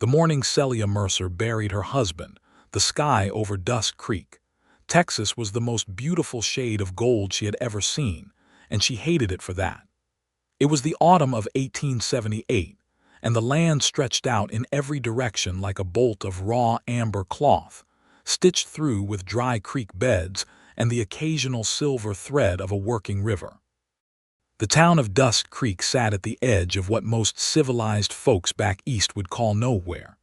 The morning Celia Mercer buried her husband, the sky over Dust Creek. Texas was the most beautiful shade of gold she had ever seen, and she hated it for that. It was the autumn of 1878, and the land stretched out in every direction like a bolt of raw amber cloth, stitched through with dry creek beds and the occasional silver thread of a working river. The town of Dust Creek sat at the edge of what most civilized folks back east would call nowhere,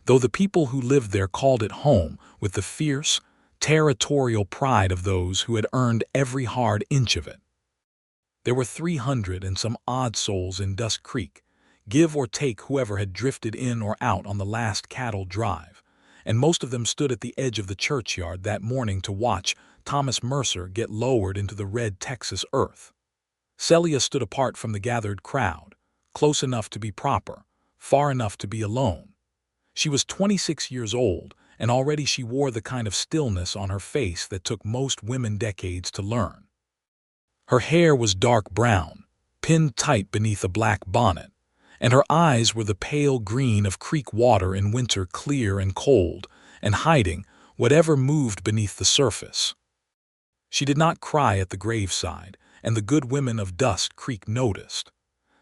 though the people who lived there called it home with the fierce, territorial pride of those who had earned every hard inch of it. There were 300 and some odd souls in Dust Creek, give or take whoever had drifted in or out on the last cattle drive, and most of them stood at the edge of the churchyard that morning to watch Thomas Mercer get lowered into the red Texas earth. Celia stood apart from the gathered crowd, close enough to be proper, far enough to be alone. She was 26 years old, and already she wore the kind of stillness on her face that took most women decades to learn. Her hair was dark brown, pinned tight beneath a black bonnet, and her eyes were the pale green of creek water in winter, clear and cold, and hiding whatever moved beneath the surface. She did not cry at the graveside, and the good women of Dust Creek noticed.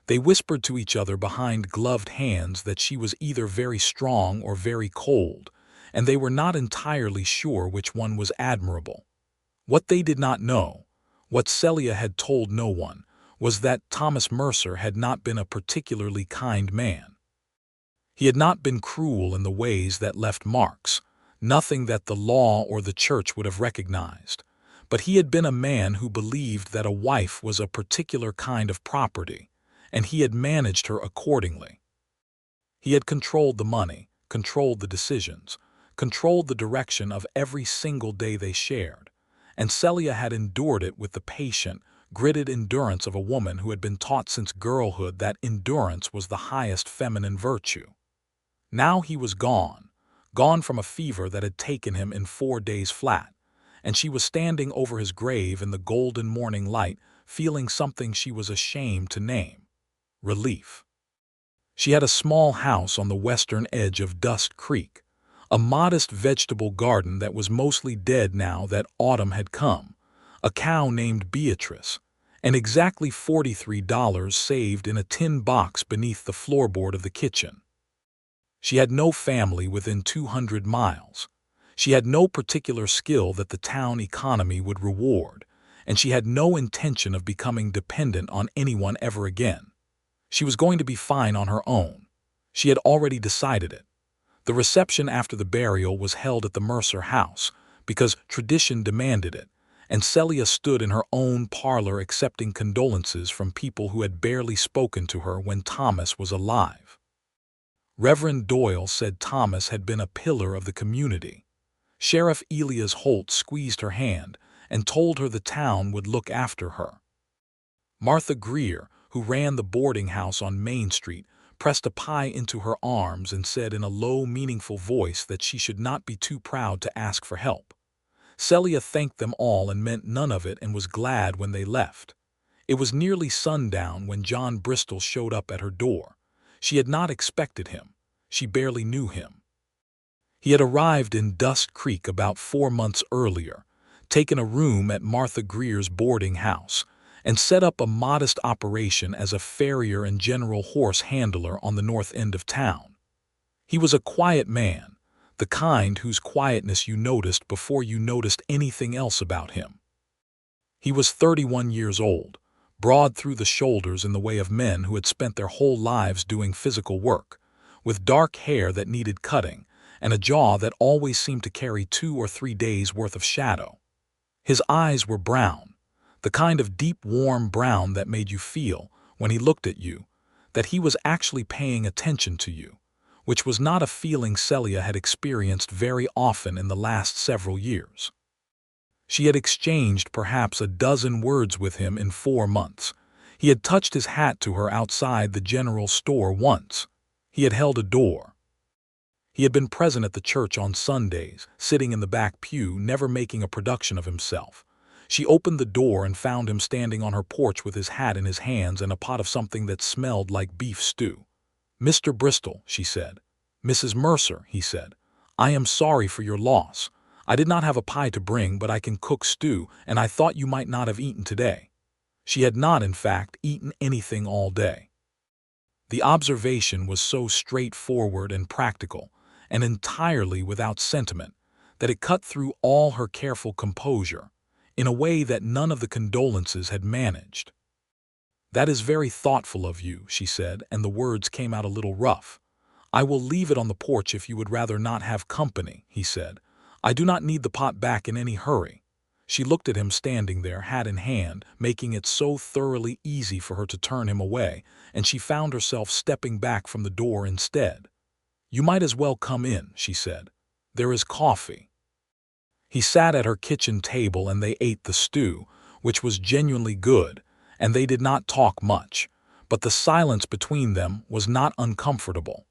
They whispered to each other behind gloved hands that she was either very strong or very cold, and they were not entirely sure which one was admirable. What they did not know, what Celia had told no one, was that Thomas Mercer had not been a particularly kind man. He had not been cruel in the ways that left marks, nothing that the law or the church would have recognized, but he had been a man who believed that a wife was a particular kind of property, and he had managed her accordingly. He had controlled the money, controlled the decisions, controlled the direction of every single day they shared, and Celia had endured it with the patient, gritted endurance of a woman who had been taught since girlhood that endurance was the highest feminine virtue. Now he was gone from a fever that had taken him in 4 days flat, and she was standing over his grave in the golden morning light, feeling something she was ashamed to name: relief. She had a small house on the western edge of Dust Creek, a modest vegetable garden that was mostly dead now that autumn had come, a cow named Beatrice, and exactly $43 saved in a tin box beneath the floorboard of the kitchen. She had no family within 200 miles. She had no particular skill that the town economy would reward, and she had no intention of becoming dependent on anyone ever again. She was going to be fine on her own. She had already decided it. The reception after the burial was held at the Mercer house because tradition demanded it, and Celia stood in her own parlor accepting condolences from people who had barely spoken to her when Thomas was alive. Reverend Doyle said Thomas had been a pillar of the community. Sheriff Elias Holt squeezed her hand and told her the town would look after her. Martha Greer, who ran the boarding house on Main Street, pressed a pie into her arms and said in a low, meaningful voice that she should not be too proud to ask for help. Celia thanked them all and meant none of it and was glad when they left. It was nearly sundown when John Bristol showed up at her door. She had not expected him. She barely knew him. He had arrived in Dust Creek about 4 months earlier, taken a room at Martha Greer's boarding house, and set up a modest operation as a farrier and general horse handler on the north end of town. He was a quiet man, the kind whose quietness you noticed before you noticed anything else about him. He was 31 years old, broad through the shoulders in the way of men who had spent their whole lives doing physical work, with dark hair that needed cutting, and a jaw that always seemed to carry 2 or 3 days' worth of shadow. His eyes were brown, the kind of deep, warm brown that made you feel, when he looked at you, that he was actually paying attention to you, which was not a feeling Celia had experienced very often in the last several years. She had exchanged perhaps a dozen words with him in 4 months. He had touched his hat to her outside the general store once. He had held a door. He had been present at the church on Sundays, sitting in the back pew, never making a production of himself. She opened the door and found him standing on her porch with his hat in his hands and a pot of something that smelled like beef stew. "Mr. Bristol," she said. "Mrs. Mercer," he said, "I am sorry for your loss. I did not have a pie to bring, but I can cook stew, and I thought you might not have eaten today." She had not, in fact, eaten anything all day. The observation was so straightforward and practical, and entirely without sentiment, that it cut through all her careful composure, in a way that none of the condolences had managed. "That is very thoughtful of you," she said, and the words came out a little rough. "I will leave it on the porch if you would rather not have company," he said. "I do not need the pot back in any hurry." She looked at him standing there, hat in hand, making it so thoroughly easy for her to turn him away, and she found herself stepping back from the door instead. "You might as well come in," she said. "There is coffee." He sat at her kitchen table and they ate the stew, which was genuinely good, and they did not talk much, but the silence between them was not uncomfortable.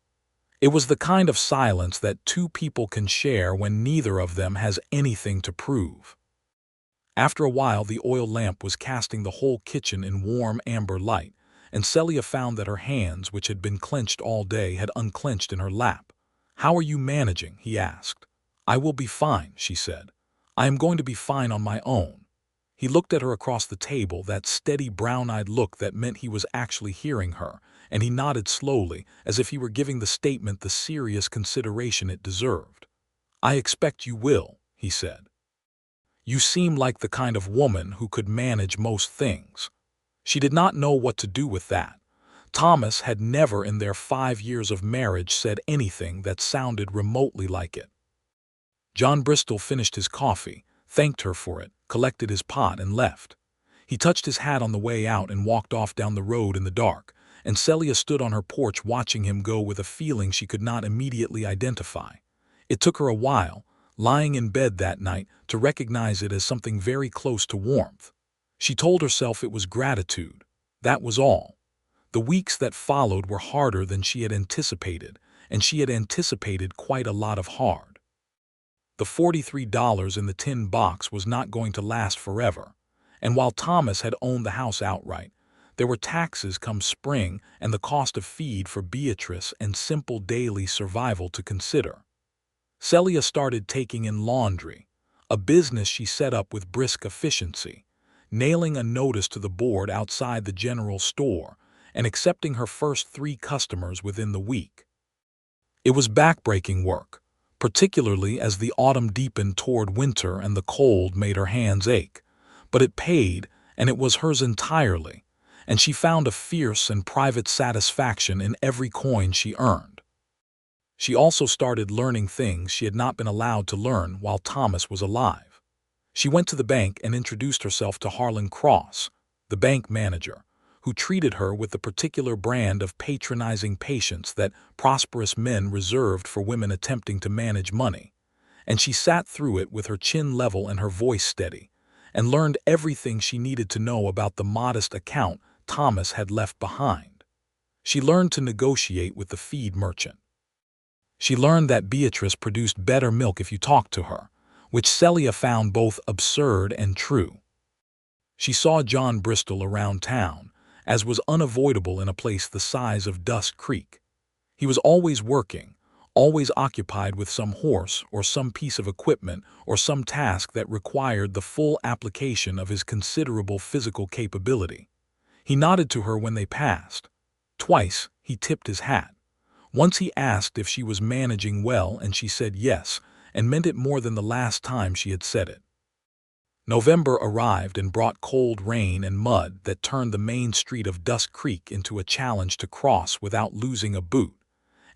It was the kind of silence that two people can share when neither of them has anything to prove. After a while, the oil lamp was casting the whole kitchen in warm amber light, and Celia found that her hands, which had been clenched all day, had unclenched in her lap. "How are you managing?" he asked. "I will be fine," she said. "I am going to be fine on my own." He looked at her across the table, that steady brown-eyed look that meant he was actually hearing her, and he nodded slowly, as if he were giving the statement the serious consideration it deserved. "I expect you will," he said. "You seem like the kind of woman who could manage most things." She did not know what to do with that. Thomas had never in their 5 years of marriage said anything that sounded remotely like it. John Bristol finished his coffee, thanked her for it, collected his pot, and left. He touched his hat on the way out and walked off down the road in the dark, and Celia stood on her porch watching him go with a feeling she could not immediately identify. It took her a while, lying in bed that night, to recognize it as something very close to warmth. She told herself it was gratitude. That was all. The weeks that followed were harder than she had anticipated, and she had anticipated quite a lot of hard. The $43 in the tin box was not going to last forever, and while Thomas had owned the house outright, there were taxes come spring and the cost of feed for Beatrice and simple daily survival to consider. Celia started taking in laundry, a business she set up with brisk efficiency, nailing a notice to the board outside the general store and accepting her first 3 customers within the week. It was backbreaking work, particularly as the autumn deepened toward winter and the cold made her hands ache, but it paid, and it was hers entirely, and she found a fierce and private satisfaction in every coin she earned. She also started learning things she had not been allowed to learn while Thomas was alive. She went to the bank and introduced herself to Harlan Cross, the bank manager, who treated her with the particular brand of patronizing patience that prosperous men reserved for women attempting to manage money, and she sat through it with her chin level and her voice steady, and learned everything she needed to know about the modest account Thomas had left behind. She learned to negotiate with the feed merchant. She learned that Beatrice produced better milk if you talked to her, which Celia found both absurd and true. She saw John Bristol around town, as was unavoidable in a place the size of Dusk Creek. He was always working, always occupied with some horse or some piece of equipment or some task that required the full application of his considerable physical capability. He nodded to her when they passed. Twice he tipped his hat. Once he asked if she was managing well, and she said yes, and meant it more than the last time she had said it. November arrived and brought cold rain and mud that turned the main street of Dusk Creek into a challenge to cross without losing a boot,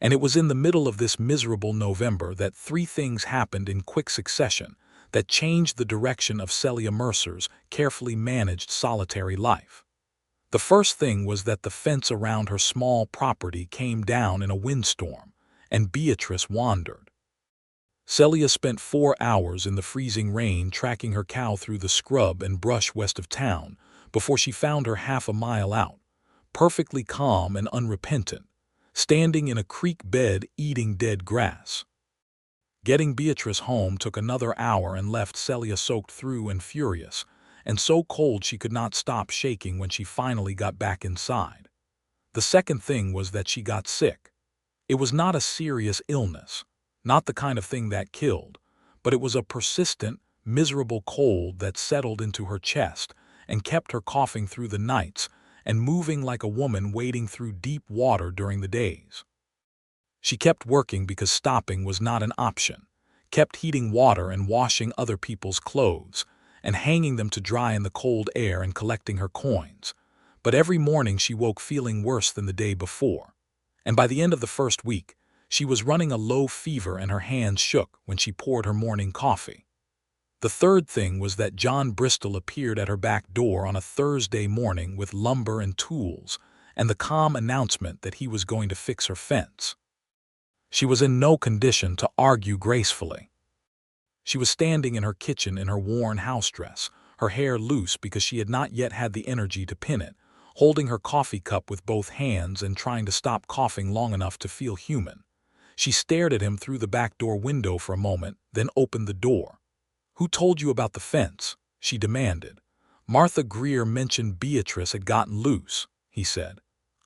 and it was in the middle of this miserable November that 3 things happened in quick succession that changed the direction of Celia Mercer's carefully managed solitary life. The first thing was that the fence around her small property came down in a windstorm, and Beatrice wandered. Celia spent 4 hours in the freezing rain tracking her cow through the scrub and brush west of town before she found her half a mile out, perfectly calm and unrepentant, standing in a creek bed eating dead grass. Getting Beatrice home took another hour and left Celia soaked through and furious, and so cold she could not stop shaking when she finally got back inside. The second thing was that she got sick. It was not a serious illness, not the kind of thing that killed, but it was a persistent, miserable cold that settled into her chest and kept her coughing through the nights and moving like a woman wading through deep water during the days. She kept working because stopping was not an option, kept heating water and washing other people's clothes, and hanging them to dry in the cold air and collecting her coins. But every morning she woke feeling worse than the day before, and by the end of the first week, she was running a low fever and her hands shook when she poured her morning coffee. The third thing was that John Bristol appeared at her back door on a Thursday morning with lumber and tools and the calm announcement that he was going to fix her fence. She was in no condition to argue gracefully. She was standing in her kitchen in her worn house dress, her hair loose because she had not yet had the energy to pin it, holding her coffee cup with both hands and trying to stop coughing long enough to feel human. She stared at him through the back door window for a moment, then opened the door. "Who told you about the fence?" she demanded. "Martha Greer mentioned Beatrice had gotten loose," he said.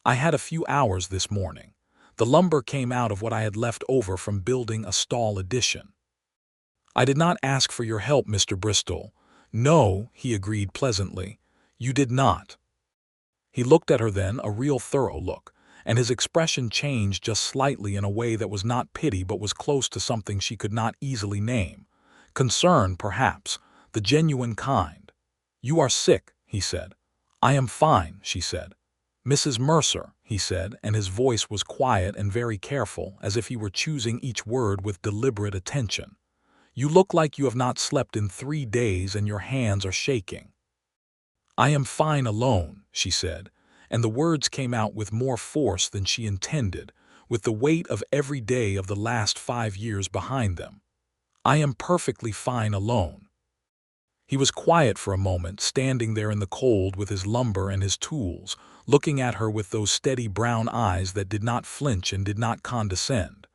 "I had a few hours this morning. The lumber came out of what I had left over from building a stall addition." "I did not ask for your help, Mr. Bristol." "No," he agreed pleasantly. "You did not." He looked at her then, a real thorough look, and his expression changed just slightly in a way that was not pity but was close to something she could not easily name. Concern, perhaps, the genuine kind. "You are sick," he said. "I am fine," she said. "Mrs. Mercer," he said, and his voice was quiet and very careful, as if he were choosing each word with deliberate attention. "You look like you have not slept in 3 days and your hands are shaking." "I am fine alone," she said, and the words came out with more force than she intended, with the weight of every day of the last 5 years behind them. "I am perfectly fine alone." He was quiet for a moment, standing there in the cold with his lumber and his tools, looking at her with those steady brown eyes that did not flinch and did not condescend.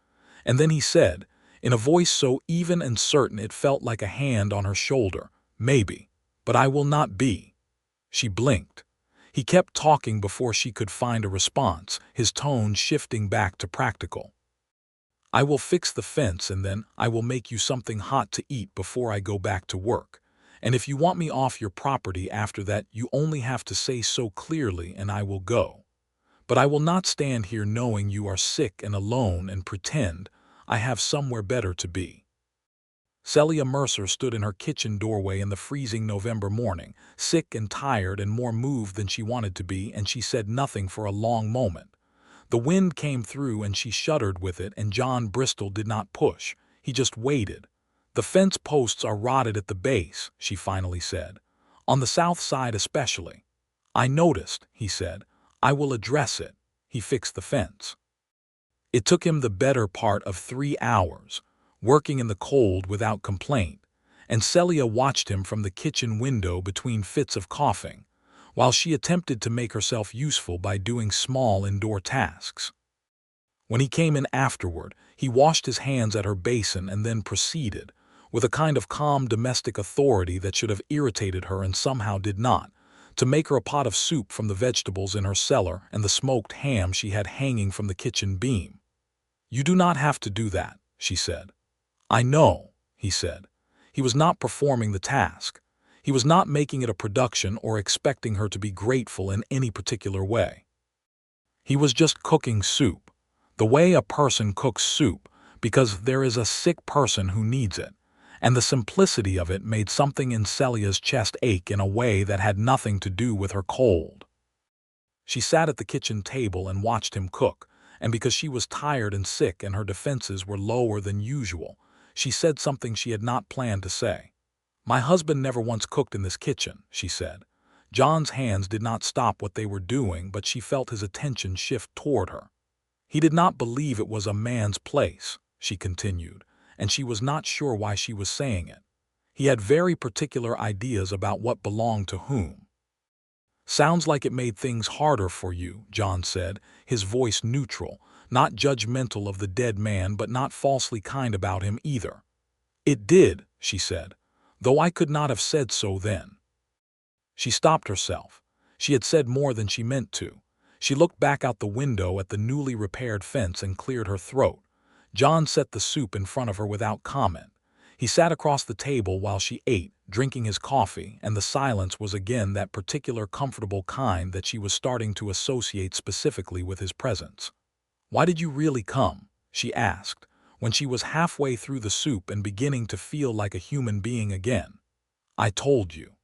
And then he said, in a voice so even and certain it felt like a hand on her shoulder, "Maybe, but I will not be." She blinked. He kept talking before she could find a response, his tone shifting back to practical. "I will fix the fence and then I will make you something hot to eat before I go back to work. And if you want me off your property after that, you only have to say so clearly and I will go. But I will not stand here knowing you are sick and alone and pretend I have somewhere better to be." Celia Mercer stood in her kitchen doorway in the freezing November morning, sick and tired and more moved than she wanted to be, and she said nothing for a long moment. The wind came through and she shuddered with it, and John Bristol did not push. He just waited. "The fence posts are rotted at the base," she finally said. "On the south side especially." "I noticed," he said. "I will address it." He fixed the fence. It took him the better part of 3 hours, working in the cold without complaint, and Celia watched him from the kitchen window between fits of coughing, while she attempted to make herself useful by doing small indoor tasks. When he came in afterward, he washed his hands at her basin and then proceeded, with a kind of calm domestic authority that should have irritated her and somehow did not, to make her a pot of soup from the vegetables in her cellar and the smoked ham she had hanging from the kitchen beam. "You do not have to do that," she said. "I know," he said. He was not performing the task. He was not making it a production or expecting her to be grateful in any particular way. He was just cooking soup, the way a person cooks soup, because there is a sick person who needs it, and the simplicity of it made something in Celia's chest ache in a way that had nothing to do with her cold. She sat at the kitchen table and watched him cook, and because she was tired and sick and her defenses were lower than usual, she said something she had not planned to say. "My husband never once cooked in this kitchen," she said. John's hands did not stop what they were doing, but she felt his attention shift toward her. "He did not believe it was a man's place," she continued, and she was not sure why she was saying it. "He had very particular ideas about what belonged to whom." "Sounds like it made things harder for you," John said, his voice neutral, not judgmental of the dead man but not falsely kind about him either. "It did," she said, "though I could not have said so then." She stopped herself. She had said more than she meant to. She looked back out the window at the newly repaired fence and cleared her throat. John set the soup in front of her without comment. He sat across the table while she ate, drinking his coffee, and the silence was again that particular comfortable kind that she was starting to associate specifically with his presence. "Why did you really come?" she asked, when she was halfway through the soup and beginning to feel like a human being again. "I told you.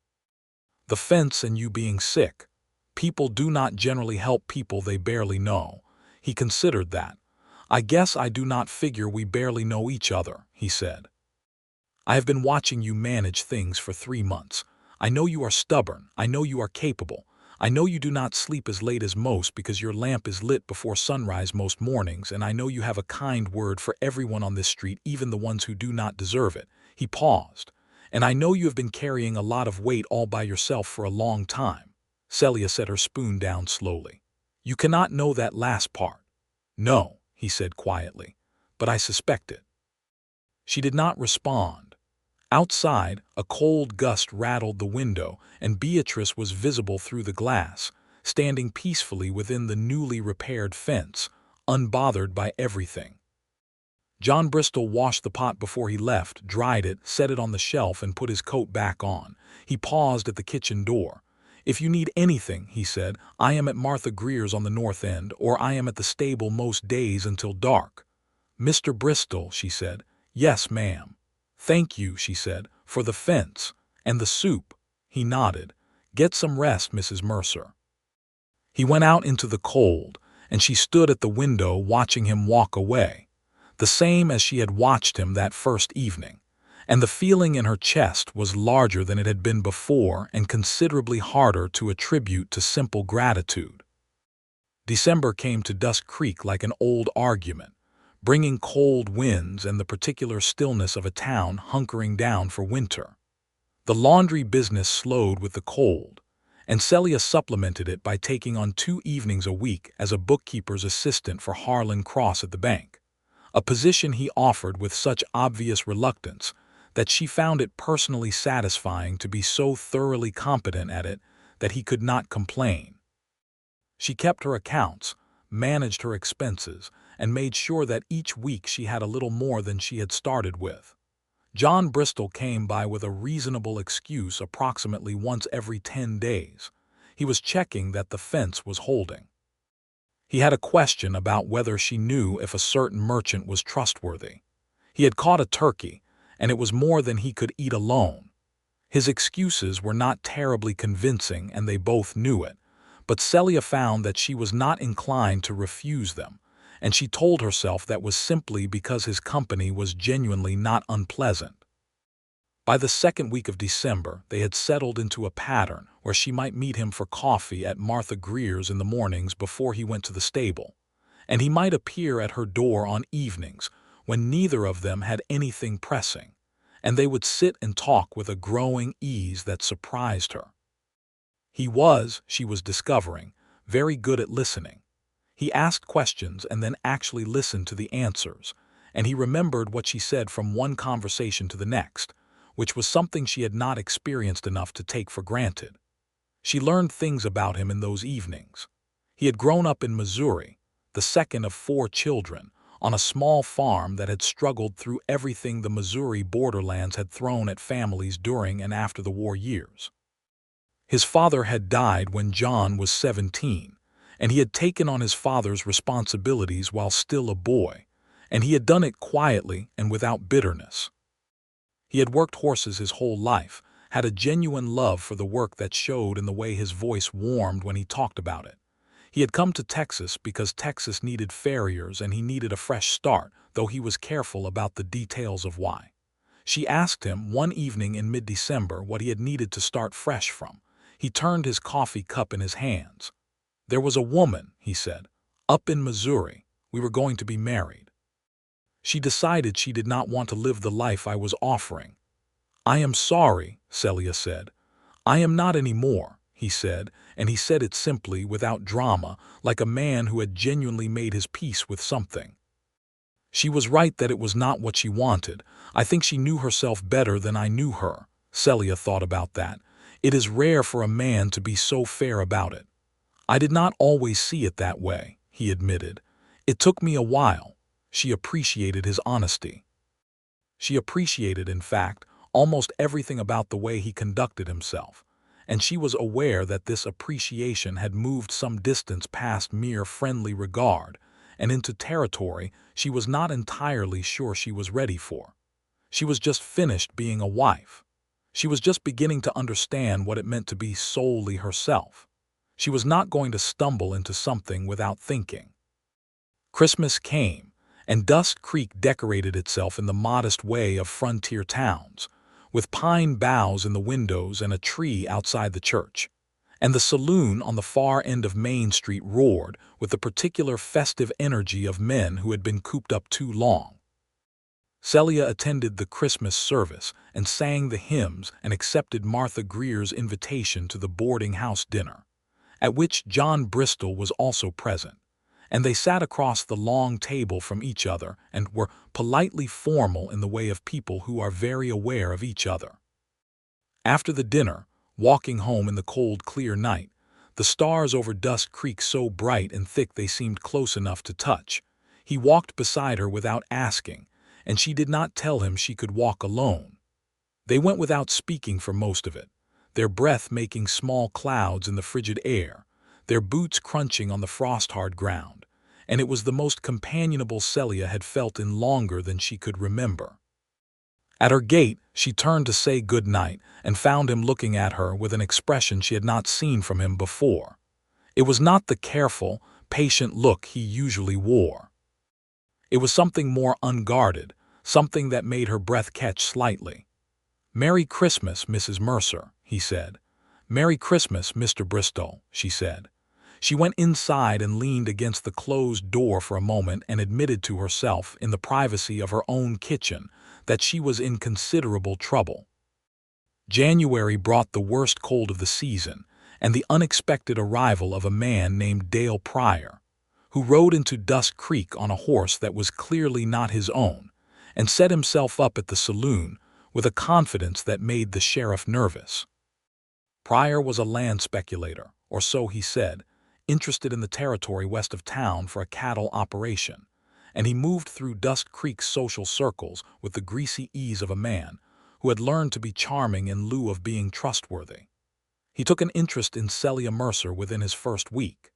The fence and you being sick. People do not generally help people they barely know." He considered that. "I guess I do not figure we barely know each other," he said. "I have been watching you manage things for 3 months. I know you are stubborn. I know you are capable. I know you do not sleep as late as most because your lamp is lit before sunrise most mornings, and I know you have a kind word for everyone on this street, even the ones who do not deserve it." He paused. "And I know you have been carrying a lot of weight all by yourself for a long time." Celia set her spoon down slowly. "You cannot know that last part." "No," he said quietly, "but I suspect it." She did not respond. Outside, a cold gust rattled the window, and Beatrice was visible through the glass, standing peacefully within the newly repaired fence, unbothered by everything. John Bristol washed the pot before he left, dried it, set it on the shelf, and put his coat back on. He paused at the kitchen door. "If you need anything," he said, "I am at Martha Greer's on the north end, or I am at the stable most days until dark." "Mr. Bristol," she said. "Yes, ma'am." "Thank you," she said, "for the fence and the soup." He nodded. "Get some rest, Mrs. Mercer." He went out into the cold, and she stood at the window watching him walk away, the same as she had watched him that first evening, and the feeling in her chest was larger than it had been before and considerably harder to attribute to simple gratitude. December came to Dusk Creek like an old argument, bringing cold winds and the particular stillness of a town hunkering down for winter. The laundry business slowed with the cold, and Celia supplemented it by taking on 2 evenings a week as a bookkeeper's assistant for Harlan Cross at the bank, a position he offered with such obvious reluctance that she found it personally satisfying to be so thoroughly competent at it that he could not complain. She kept her accounts, managed her expenses, and made sure that each week she had a little more than she had started with. John Bristol came by with a reasonable excuse approximately once every 10 days. He was checking that the fence was holding. He had a question about whether she knew if a certain merchant was trustworthy. He had caught a turkey, and it was more than he could eat alone. His excuses were not terribly convincing, and they both knew it, but Celia found that she was not inclined to refuse them, and she told herself that was simply because his company was genuinely not unpleasant. By the second week of December, they had settled into a pattern where she might meet him for coffee at Martha Greer's in the mornings before he went to the stable, and he might appear at her door on evenings when neither of them had anything pressing, and they would sit and talk with a growing ease that surprised her. He was, she was discovering, very good at listening. He asked questions and then actually listened to the answers, and he remembered what she said from one conversation to the next, which was something she had not experienced enough to take for granted. She learned things about him in those evenings. He had grown up in Missouri, the second of 4 children, on a small farm that had struggled through everything the Missouri borderlands had thrown at families during and after the war years. His father had died when John was 17, and he had taken on his father's responsibilities while still a boy, and he had done it quietly and without bitterness. He had worked horses his whole life, had a genuine love for the work that showed in the way his voice warmed when he talked about it. He had come to Texas because Texas needed farriers and he needed a fresh start, though he was careful about the details of why. She asked him one evening in mid-December what he had needed to start fresh from. He turned his coffee cup in his hands. "There was a woman," he said, "up in Missouri. We were going to be married. She decided she did not want to live the life I was offering." "I am sorry," Celia said. "I am not anymore," he said, and he said it simply, without drama, like a man who had genuinely made his peace with something. She was right that it was not what she wanted. I think she knew herself better than I knew her. Celia thought about that. It is rare for a man to be so fair about it. "I did not always see it that way," he admitted. "It took me a while." She appreciated his honesty. She appreciated, in fact, almost everything about the way he conducted himself, and she was aware that this appreciation had moved some distance past mere friendly regard and into territory she was not entirely sure she was ready for. She was just finished being a wife. She was just beginning to understand what it meant to be solely herself. She was not going to stumble into something without thinking. Christmas came, and Dust Creek decorated itself in the modest way of frontier towns, with pine boughs in the windows and a tree outside the church. And the saloon on the far end of Main Street roared with the particular festive energy of men who had been cooped up too long. Celia attended the Christmas service and sang the hymns and accepted Martha Greer's invitation to the boarding house dinner, at which John Bristol was also present, and they sat across the long table from each other and were politely formal in the way of people who are very aware of each other. After the dinner, walking home in the cold, clear night, the stars over Dust Creek so bright and thick they seemed close enough to touch, he walked beside her without asking, and she did not tell him she could walk alone. They went without speaking for most of it, their breath making small clouds in the frigid air, their boots crunching on the frost-hard ground, and it was the most companionable Celia had felt in longer than she could remember. At her gate, she turned to say good night and found him looking at her with an expression she had not seen from him before. It was not the careful, patient look he usually wore. It was something more unguarded, something that made her breath catch slightly. "Merry Christmas, Mrs. Mercer," he said. "Merry Christmas, Mr. Bristol," she said. She went inside and leaned against the closed door for a moment and admitted to herself, in the privacy of her own kitchen, that she was in considerable trouble. January brought the worst cold of the season and the unexpected arrival of a man named Dale Pryor, who rode into Dust Creek on a horse that was clearly not his own, and set himself up at the saloon with a confidence that made the sheriff nervous. Pryor was a land speculator, or so he said, interested in the territory west of town for a cattle operation, and he moved through Dust Creek's social circles with the greasy ease of a man who had learned to be charming in lieu of being trustworthy. He took an interest in Celia Mercer within his first week.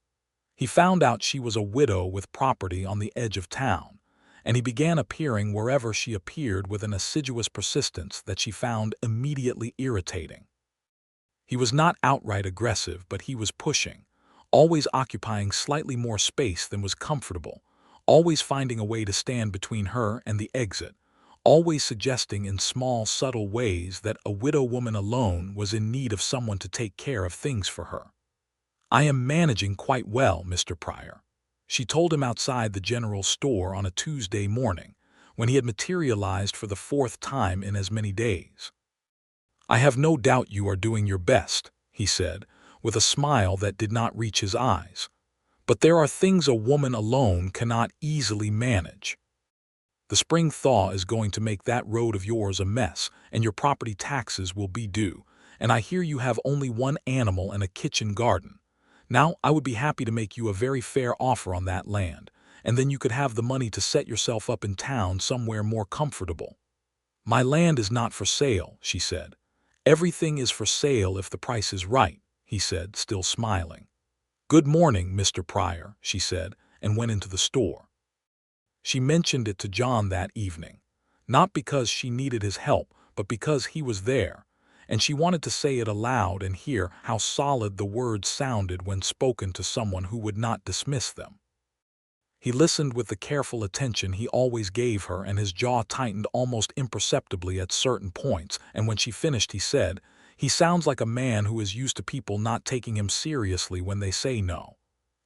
He found out she was a widow with property on the edge of town, and he began appearing wherever she appeared with an assiduous persistence that she found immediately irritating. He was not outright aggressive, but he was pushing, always occupying slightly more space than was comfortable, always finding a way to stand between her and the exit, always suggesting in small, subtle ways that a widow woman alone was in need of someone to take care of things for her. "I am managing quite well, Mr. Pryor," she told him outside the general store on a Tuesday morning, when he had materialized for the fourth time in as many days. "I have no doubt you are doing your best," he said, with a smile that did not reach his eyes. "But there are things a woman alone cannot easily manage. The spring thaw is going to make that road of yours a mess, and your property taxes will be due, and I hear you have only one animal and a kitchen garden. Now, I would be happy to make you a very fair offer on that land, and then you could have the money to set yourself up in town somewhere more comfortable." "My land is not for sale," she said. "Everything is for sale if the price is right," he said, still smiling. "Good morning, Mr. Pryor," she said, and went into the store. She mentioned it to John that evening, not because she needed his help, but because he was there, and she wanted to say it aloud and hear how solid the words sounded when spoken to someone who would not dismiss them. He listened with the careful attention he always gave her, and his jaw tightened almost imperceptibly at certain points, and when she finished he said, "He sounds like a man who is used to people not taking him seriously when they say no."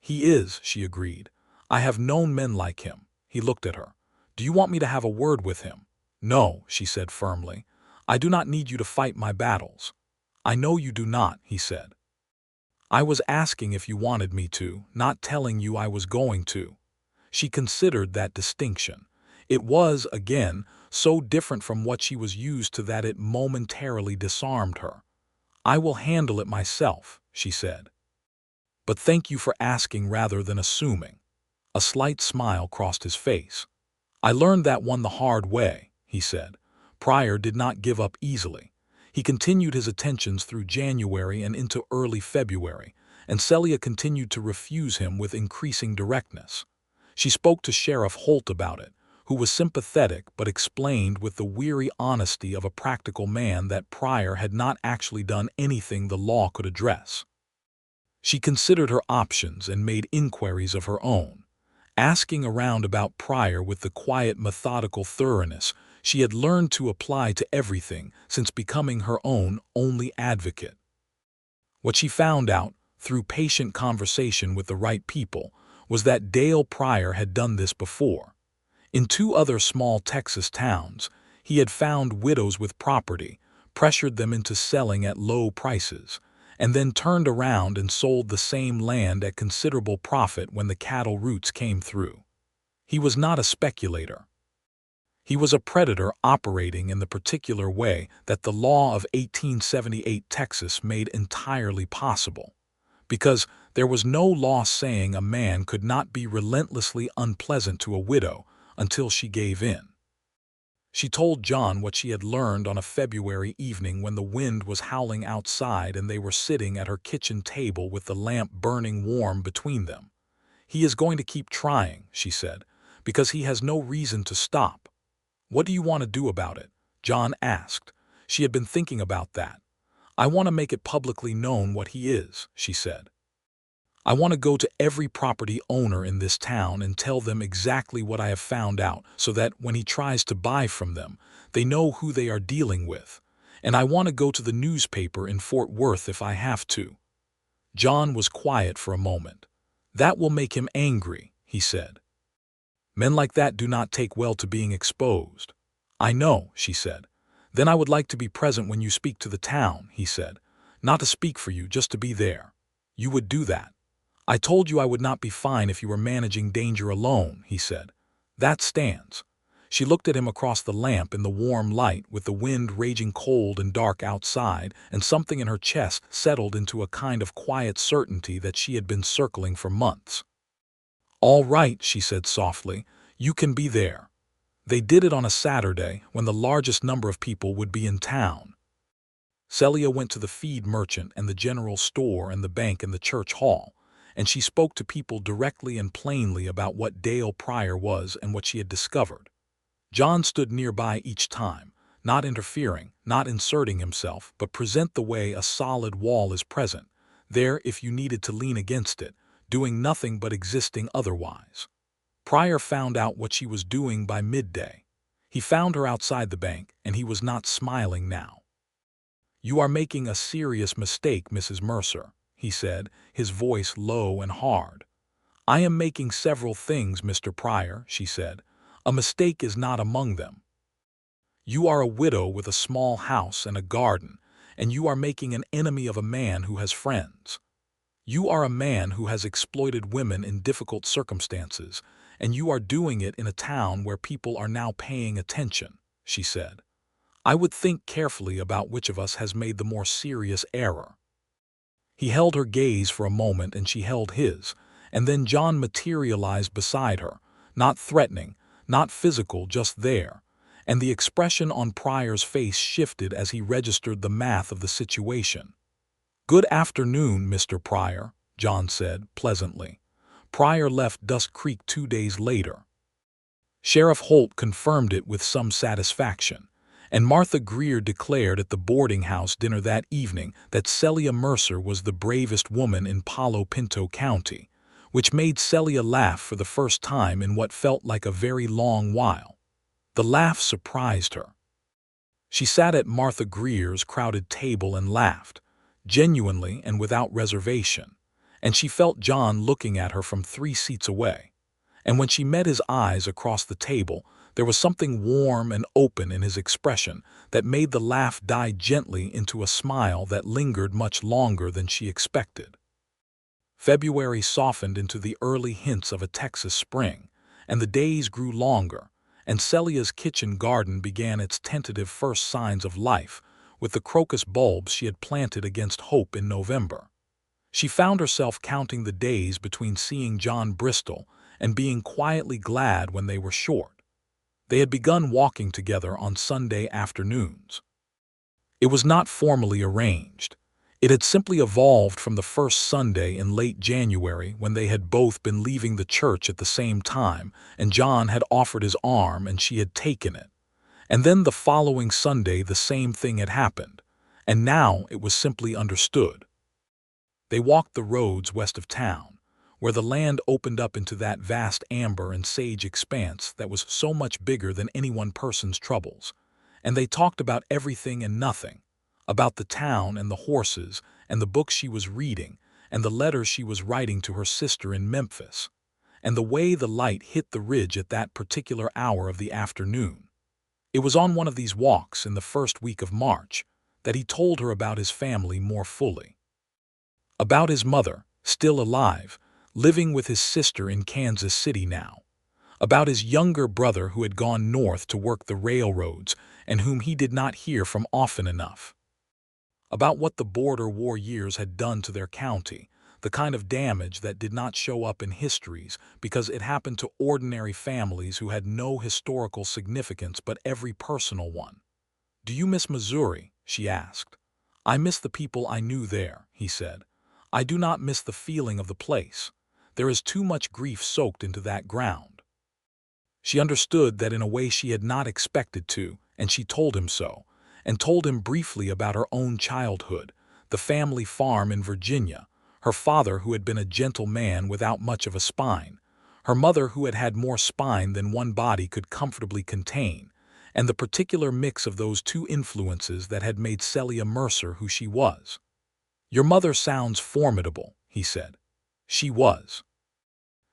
"He is," she agreed. "I have known men like him." He looked at her. "Do you want me to have a word with him?" "No," she said firmly. "I do not need you to fight my battles." "I know you do not," he said. "I was asking if you wanted me to, not telling you I was going to." She considered that distinction. It was, again, so different from what she was used to that it momentarily disarmed her. "I will handle it myself," she said. but thank you for asking rather than assuming." A slight smile crossed his face. "I learned that one the hard way," he said. Pryor did not give up easily. He continued his attentions through January and into early February, and Celia continued to refuse him with increasing directness. She spoke to Sheriff Holt about it, who was sympathetic but explained with the weary honesty of a practical man that Pryor had not actually done anything the law could address. She considered her options and made inquiries of her own, asking around about Pryor with the quiet, methodical thoroughness she had learned to apply to everything since becoming her own only advocate. What she found out, through patient conversation with the right people, was that Dale Pryor had done this before. In 2 other small Texas towns, he had found widows with property, pressured them into selling at low prices, and then turned around and sold the same land at considerable profit when the cattle routes came through. He was not a speculator. He was a predator operating in the particular way that the law of 1878 Texas made entirely possible, because there was no law saying a man could not be relentlessly unpleasant to a widow until she gave in. She told John what she had learned on a February evening when the wind was howling outside and they were sitting at her kitchen table with the lamp burning warm between them. "He is going to keep trying," she said, "because he has no reason to stop." "What do you want to do about it?" John asked. She had been thinking about that. "I want to make it publicly known what he is," she said. "I want to go to every property owner in this town and tell them exactly what I have found out so that when he tries to buy from them, they know who they are dealing with. And I want to go to the newspaper in Fort Worth if I have to." John was quiet for a moment. "That will make him angry," he said. "Men like that do not take well to being exposed." "I know," she said. "Then I would like to be present when you speak to the town," he said. "Not to speak for you, just to be there." "You would do that." "I told you I would not be fine if you were managing danger alone," he said. "That stands." She looked at him across the lamp in the warm light with the wind raging cold and dark outside, and something in her chest settled into a kind of quiet certainty that she had been circling for months. "All right," she said softly, "you can be there." They did it on a Saturday when the largest number of people would be in town. Celia went to the feed merchant and the general store and the bank and the church hall, and she spoke to people directly and plainly about what Dale Pryor was and what she had discovered. John stood nearby each time, not interfering, not inserting himself, but present the way a solid wall is present, there if you needed to lean against it, doing nothing but existing otherwise. Pryor found out what she was doing by midday. He found her outside the bank, and he was not smiling now. "You are making a serious mistake, Mrs. Mercer," he said, his voice low and hard. "I am making several things, Mr. Pryor," she said. "A mistake is not among them. You are a widow with a small house and a garden, and you are making an enemy of a man who has friends. You are a man who has exploited women in difficult circumstances, and you are doing it in a town where people are now paying attention," she said. "I would think carefully about which of us has made the more serious error." He held her gaze for a moment and she held his, and then John materialized beside her, not threatening, not physical, just there, and the expression on Pryor's face shifted as he registered the math of the situation. "Good afternoon, Mr. Pryor," John said, pleasantly. Pryor left Dusk Creek 2 days later. Sheriff Holt confirmed it with some satisfaction, and Martha Greer declared at the boarding house dinner that evening that Celia Mercer was the bravest woman in Palo Pinto County, which made Celia laugh for the first time in what felt like a very long while. The laugh surprised her. She sat at Martha Greer's crowded table and laughed, genuinely and without reservation, and she felt John looking at her from 3 seats away. And when she met his eyes across the table, there was something warm and open in his expression that made the laugh die gently into a smile that lingered much longer than she expected. February softened into the early hints of a Texas spring, and the days grew longer, and Celia's kitchen garden began its tentative first signs of life, with the crocus bulbs she had planted against hope in November. She found herself counting the days between seeing John Bristol and being quietly glad when they were short. They had begun walking together on Sunday afternoons. It was not formally arranged. It had simply evolved from the first Sunday in late January when they had both been leaving the church at the same time, and John had offered his arm and she had taken it. And then the following Sunday the same thing had happened, and now it was simply understood. They walked the roads west of town, where the land opened up into that vast amber and sage expanse that was so much bigger than any one person's troubles. And they talked about everything and nothing, about the town and the horses and the books she was reading and the letters she was writing to her sister in Memphis, and the way the light hit the ridge at that particular hour of the afternoon. It was on one of these walks in the first week of March that he told her about his family more fully. About his mother, still alive, living with his sister in Kansas City now. About his younger brother who had gone north to work the railroads and whom he did not hear from often enough. About what the border war years had done to their county, the kind of damage that did not show up in histories because it happened to ordinary families who had no historical significance but every personal one. "Do you miss Missouri?" she asked. "I miss the people I knew there," he said. "I do not miss the feeling of the place. There is too much grief soaked into that ground." She understood that in a way she had not expected to, and she told him so, and told him briefly about her own childhood, the family farm in Virginia, her father who had been a gentle man without much of a spine, her mother who had had more spine than one body could comfortably contain, and the particular mix of those two influences that had made Celia Mercer who she was. "Your mother sounds formidable," he said. She was.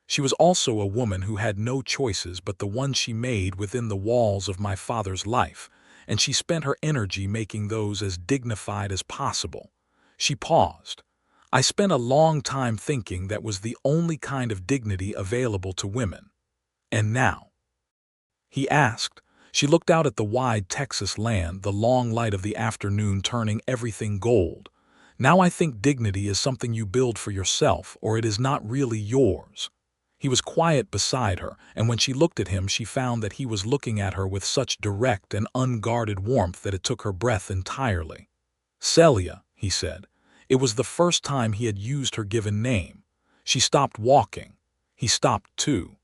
She was also a woman who had no choices but the ones she made within the walls of my father's life, and she spent her energy making those as dignified as possible. She paused. "I spent a long time thinking that was the only kind of dignity available to women. And now?" He asked. She looked out at the wide Texas land, the long light of the afternoon turning everything gold. "Now I think dignity is something you build for yourself, or it is not really yours." He was quiet beside her, and when she looked at him she found that he was looking at her with such direct and unguarded warmth that it took her breath entirely. "Celia," he said. It was the first time he had used her given name. She stopped walking. He stopped too.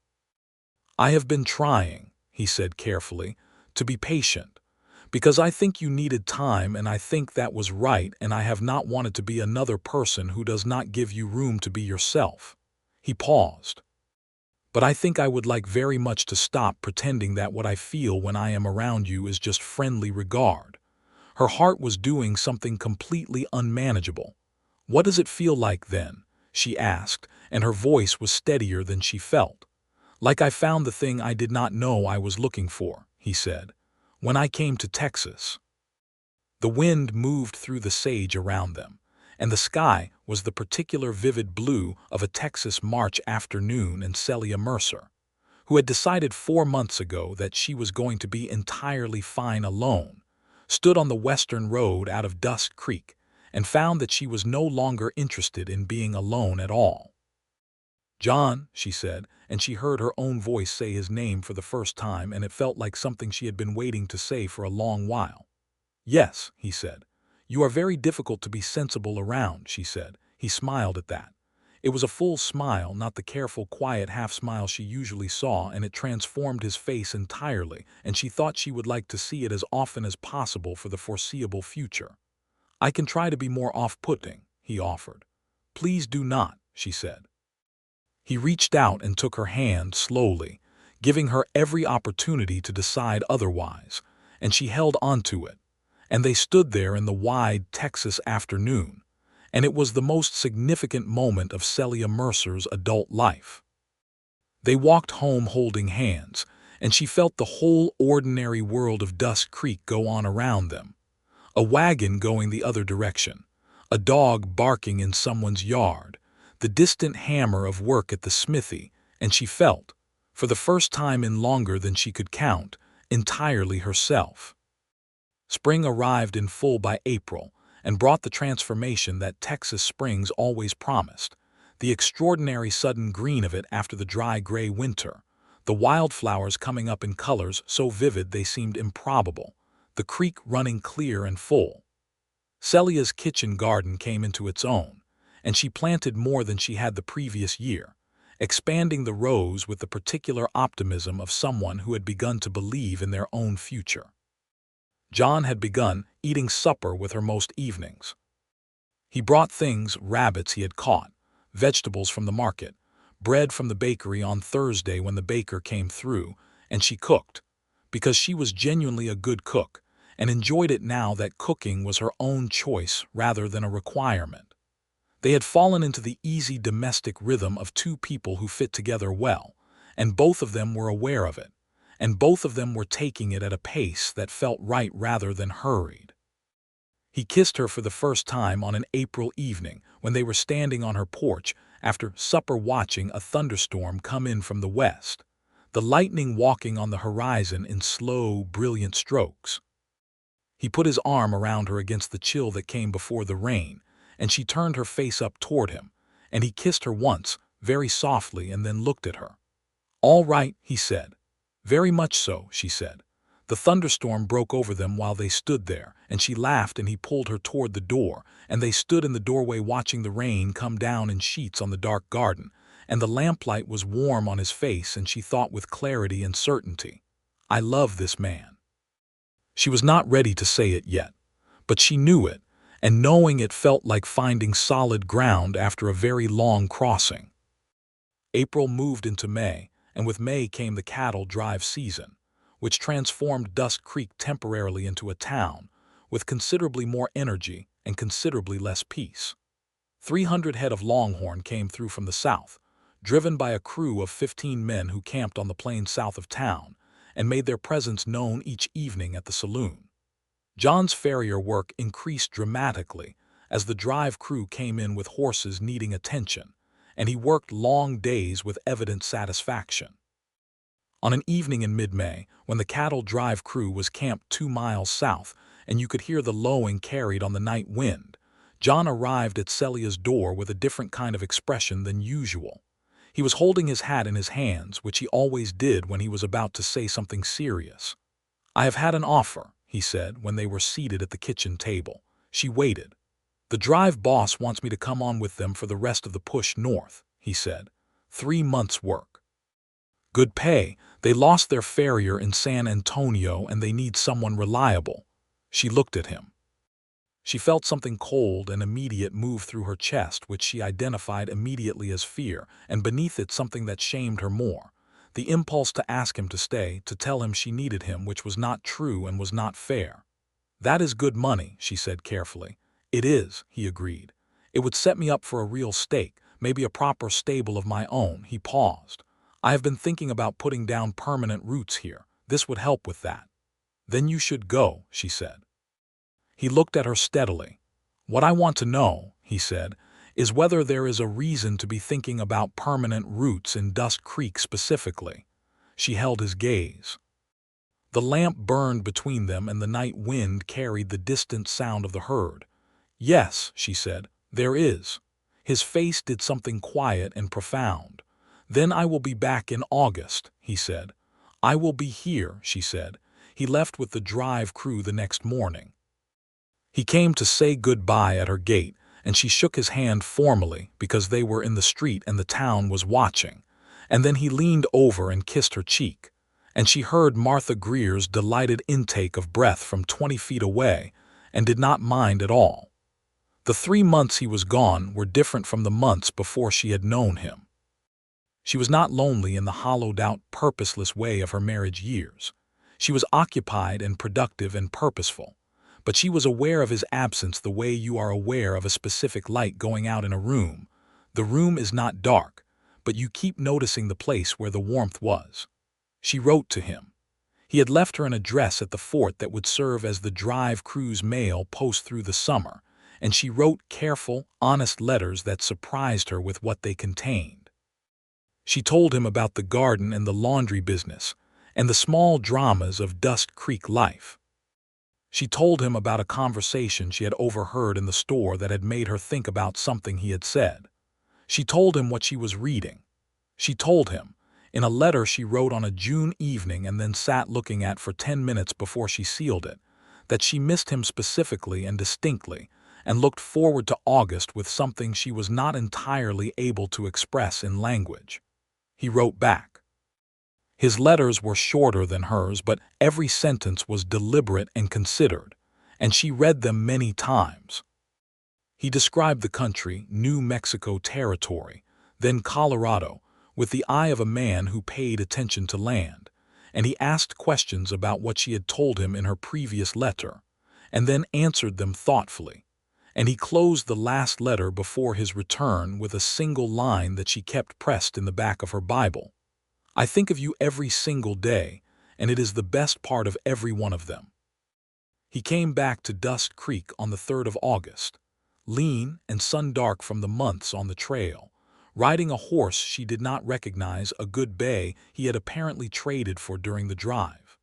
"I have been trying," he said carefully, "to be patient. Because I think you needed time and I think that was right, and I have not wanted to be another person who does not give you room to be yourself." He paused. "But I think I would like very much to stop pretending that what I feel when I am around you is just friendly regard." Her heart was doing something completely unmanageable. "What does it feel like then?" she asked, and her voice was steadier than she felt. "Like I found the thing I did not know I was looking for," he said. "When I came to Texas." The wind moved through the sage around them, and the sky was the particular vivid blue of a Texas March afternoon, and Celia Mercer, who had decided 4 months ago that she was going to be entirely fine alone, stood on the western road out of Dusk Creek and found that she was no longer interested in being alone at all. "John," she said, and she heard her own voice say his name for the first time, and it felt like something she had been waiting to say for a long while. "Yes," he said. "You are very difficult to be sensible around," she said. He smiled at that. It was a full smile, not the careful, quiet half-smile she usually saw, and it transformed his face entirely, and she thought she would like to see it as often as possible for the foreseeable future. "I can try to be more off-putting," he offered. "Please do not," she said. He reached out and took her hand slowly, giving her every opportunity to decide otherwise, and she held onto it. And they stood there in the wide Texas afternoon, and it was the most significant moment of Celia Mercer's adult life. They walked home holding hands, and she felt the whole ordinary world of Dusk Creek go on around them. A wagon going the other direction, a dog barking in someone's yard, the distant hammer of work at the smithy, and she felt, for the first time in longer than she could count, entirely herself. Spring arrived in full by April, and brought the transformation that Texas springs always promised, the extraordinary sudden green of it after the dry gray winter, the wildflowers coming up in colors so vivid they seemed improbable, the creek running clear and full. Celia's kitchen garden came into its own, and she planted more than she had the previous year, expanding the rows with the particular optimism of someone who had begun to believe in their own future. John had begun eating supper with her most evenings. He brought things, rabbits he had caught, vegetables from the market, bread from the bakery on Thursday when the baker came through, and she cooked, because she was genuinely a good cook, and enjoyed it now that cooking was her own choice rather than a requirement. They had fallen into the easy domestic rhythm of two people who fit together well, and both of them were aware of it, and both of them were taking it at a pace that felt right rather than hurried. He kissed her for the first time on an April evening when they were standing on her porch after supper watching a thunderstorm come in from the west, the lightning walking on the horizon in slow, brilliant strokes. He put his arm around her against the chill that came before the rain, and she turned her face up toward him, and he kissed her once, very softly, and then looked at her. "All right," he said. "Very much so," she said. The thunderstorm broke over them while they stood there, and she laughed and he pulled her toward the door, and they stood in the doorway watching the rain come down in sheets on the dark garden, and the lamplight was warm on his face, and she thought with clarity and certainty, "I love this man." She was not ready to say it yet, but she knew it, and knowing it felt like finding solid ground after a very long crossing. April moved into May, and with May came the cattle drive season, which transformed Dusk Creek temporarily into a town, with considerably more energy and considerably less peace. 300 head of longhorn came through from the south, driven by a crew of 15 men who camped on the plain south of town, and made their presence known each evening at the saloon. John's farrier work increased dramatically as the drive crew came in with horses needing attention, and he worked long days with evident satisfaction. On an evening in mid-May, when the cattle drive crew was camped 2 miles south and you could hear the lowing carried on the night wind, John arrived at Celia's door with a different kind of expression than usual. He was holding his hat in his hands, which he always did when he was about to say something serious. "I have had an offer," he said when they were seated at the kitchen table. She waited. "The drive boss wants me to come on with them for the rest of the push north," he said. 3 months' work. Good pay. They lost their farrier in San Antonio and they need someone reliable." She looked at him. She felt something cold and immediate move through her chest, which she identified immediately as fear, and beneath it something that shamed her more. The impulse to ask him to stay, to tell him she needed him, which was not true and was not fair. "That is good money," she said carefully. "It is," he agreed. "It would set me up for a real stake, maybe a proper stable of my own." He paused. "I have been thinking about putting down permanent roots here. This would help with that." "Then you should go," she said. He looked at her steadily. "What I want to know," he said, "is whether there is a reason to be thinking about permanent roots in Dusk Creek specifically." She held his gaze. The lamp burned between them and the night wind carried the distant sound of the herd. "Yes," she said, "there is." His face did something quiet and profound. "Then I will be back in August," he said. "I will be here," she said. He left with the drive crew the next morning. He came to say goodbye at her gate, and she shook his hand formally because they were in the street and the town was watching. And then he leaned over and kissed her cheek, and she heard Martha Greer's delighted intake of breath from 20 feet away and did not mind at all. The 3 months he was gone were different from the months before she had known him. She was not lonely in the hollowed-out, purposeless way of her marriage years. She was occupied and productive and purposeful, but she was aware of his absence the way you are aware of a specific light going out in a room. The room is not dark, but you keep noticing the place where the warmth was. She wrote to him. He had left her an address at the fort that would serve as the drive crew's mail post through the summer, and she wrote careful, honest letters that surprised her with what they contained. She told him about the garden and the laundry business, and the small dramas of Dusk Creek life. She told him about a conversation she had overheard in the store that had made her think about something he had said. She told him what she was reading. She told him, in a letter she wrote on a June evening and then sat looking at for 10 minutes before she sealed it, that she missed him specifically and distinctly, and looked forward to August with something she was not entirely able to express in language. He wrote back. His letters were shorter than hers, but every sentence was deliberate and considered, and she read them many times. He described the country, New Mexico Territory, then Colorado, with the eye of a man who paid attention to land, and he asked questions about what she had told him in her previous letter, and then answered them thoughtfully. And he closed the last letter before his return with a single line that she kept pressed in the back of her Bible. I think of you every single day, and it is the best part of every one of them. He came back to Dust Creek on the 3rd of August, lean and sun-dark from the months on the trail, riding a horse she did not recognize, a good bay he had apparently traded for during the drive.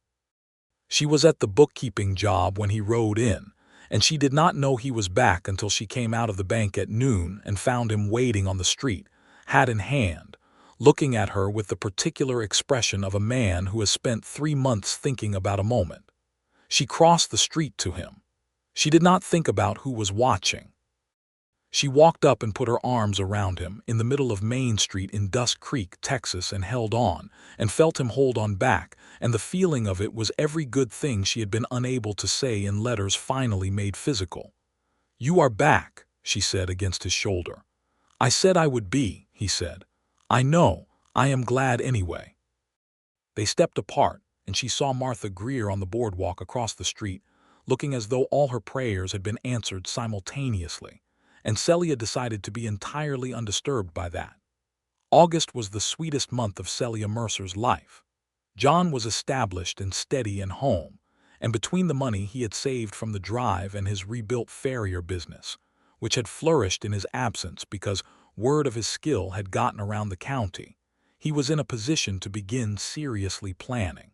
She was at the bookkeeping job when he rode in, and she did not know he was back until she came out of the bank at noon and found him waiting on the street, hat in hand, looking at her with the particular expression of a man who has spent 3 months thinking about a moment. She crossed the street to him. She did not think about who was watching. She walked up and put her arms around him in the middle of Main Street in Dust Creek, Texas, and held on, and felt him hold on back, and the feeling of it was every good thing she had been unable to say in letters finally made physical. "You are back," she said against his shoulder. "I said I would be," he said. "I know. I am glad anyway." They stepped apart, and she saw Martha Greer on the boardwalk across the street, looking as though all her prayers had been answered simultaneously, and Celia decided to be entirely undisturbed by that. August was the sweetest month of Celia Mercer's life. John was established and steady and home, and between the money he had saved from the drive and his rebuilt farrier business, which had flourished in his absence because word of his skill had gotten around the county, he was in a position to begin seriously planning.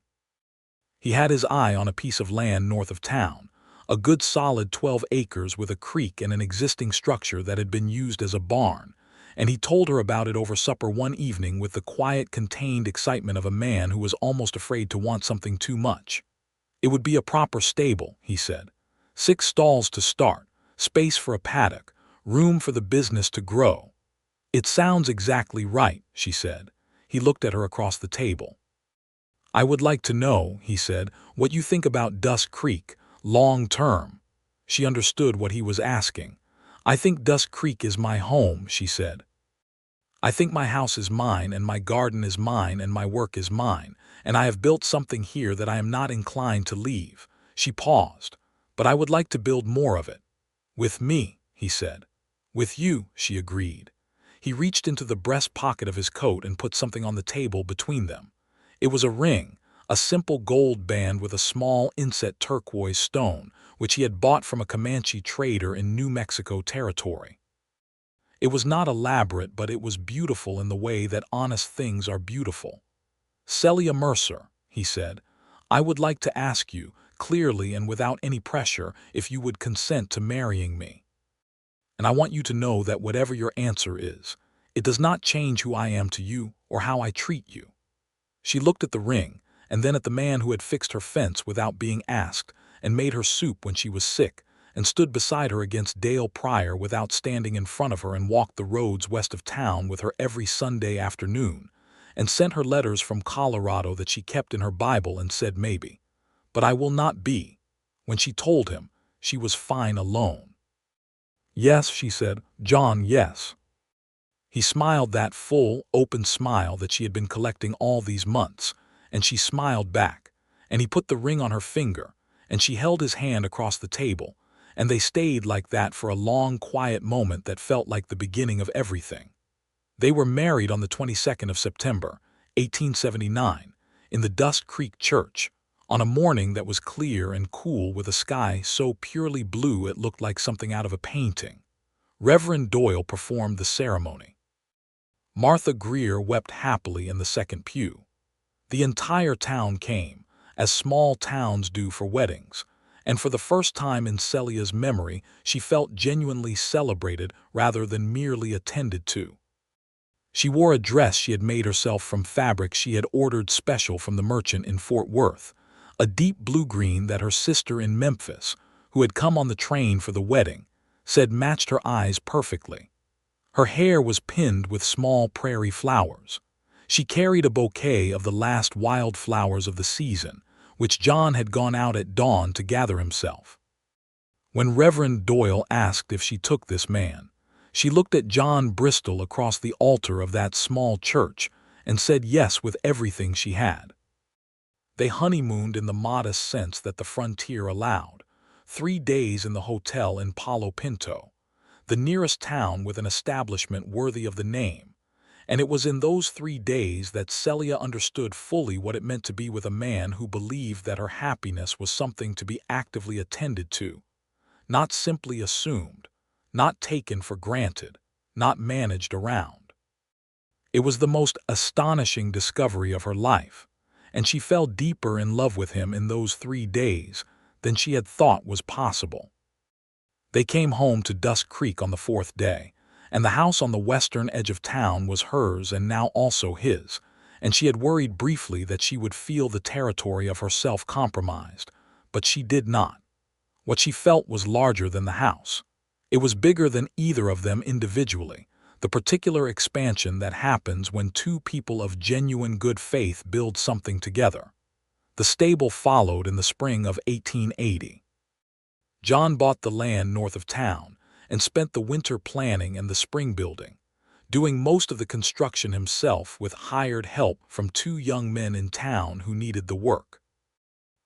He had his eye on a piece of land north of town, a good solid 12 acres with a creek and an existing structure that had been used as a barn, and he told her about it over supper one evening with the quiet, contained excitement of a man who was almost afraid to want something too much. It would be a proper stable, he said. 6 stalls to start, space for a paddock, room for the business to grow. It sounds exactly right, she said. He looked at her across the table. I would like to know, he said, what you think about Dust Creek, long term. She understood what he was asking. I think Dust Creek is my home, she said. I think my house is mine, and my garden is mine, and my work is mine, and I have built something here that I am not inclined to leave. She paused. But I would like to build more of it. With me, he said. With you, she agreed. He reached into the breast pocket of his coat and put something on the table between them. It was a ring, a simple gold band with a small inset turquoise stone, which he had bought from a Comanche trader in New Mexico Territory. It was not elaborate, but it was beautiful in the way that honest things are beautiful. Celia Mercer, he said, I would like to ask you, clearly and without any pressure, if you would consent to marrying me. And I want you to know that whatever your answer is, it does not change who I am to you or how I treat you. She looked at the ring, and then at the man who had fixed her fence without being asked, and made her soup when she was sick, and stood beside her against Dale Pryor without standing in front of her, and walked the roads west of town with her every Sunday afternoon, and sent her letters from Colorado that she kept in her Bible and said maybe. But I will not be. When she told him, she was fine alone. Yes, she said, John, yes. He smiled that full, open smile that she had been collecting all these months, and she smiled back, and he put the ring on her finger, and she held his hand across the table, and they stayed like that for a long, quiet moment that felt like the beginning of everything. They were married on the 22nd of September, 1879, in the Dust Creek Church, on a morning that was clear and cool with a sky so purely blue it looked like something out of a painting. Reverend Doyle performed the ceremony. Martha Greer wept happily in the second pew. The entire town came, as small towns do for weddings, And for the first time in Celia's memory, she felt genuinely celebrated rather than merely attended to. She wore a dress she had made herself from fabric she had ordered special from the merchant in Fort Worth, a deep blue-green that her sister in Memphis, who had come on the train for the wedding, said matched her eyes perfectly. Her hair was pinned with small prairie flowers. She carried a bouquet of the last wild flowers of the season, which John had gone out at dawn to gather himself. When Reverend Doyle asked if she took this man, she looked at John Bristol across the altar of that small church and said yes with everything she had. They honeymooned in the modest sense that the frontier allowed, 3 days in the hotel in Palo Pinto, the nearest town with an establishment worthy of the name, and it was in those 3 days that Celia understood fully what it meant to be with a man who believed that her happiness was something to be actively attended to, not simply assumed, not taken for granted, not managed around. It was the most astonishing discovery of her life, and she fell deeper in love with him in those 3 days than she had thought was possible. They came home to Dusk Creek on the 4th day, and the house on the western edge of town was hers and now also his, and she had worried briefly that she would feel the territory of herself compromised, but she did not. What she felt was larger than the house. It was bigger than either of them individually, the particular expansion that happens when 2 people of genuine good faith build something together. The stable followed in the spring of 1880. John bought the land north of town and spent the winter planning and the spring building, doing most of the construction himself with hired help from 2 young men in town who needed the work.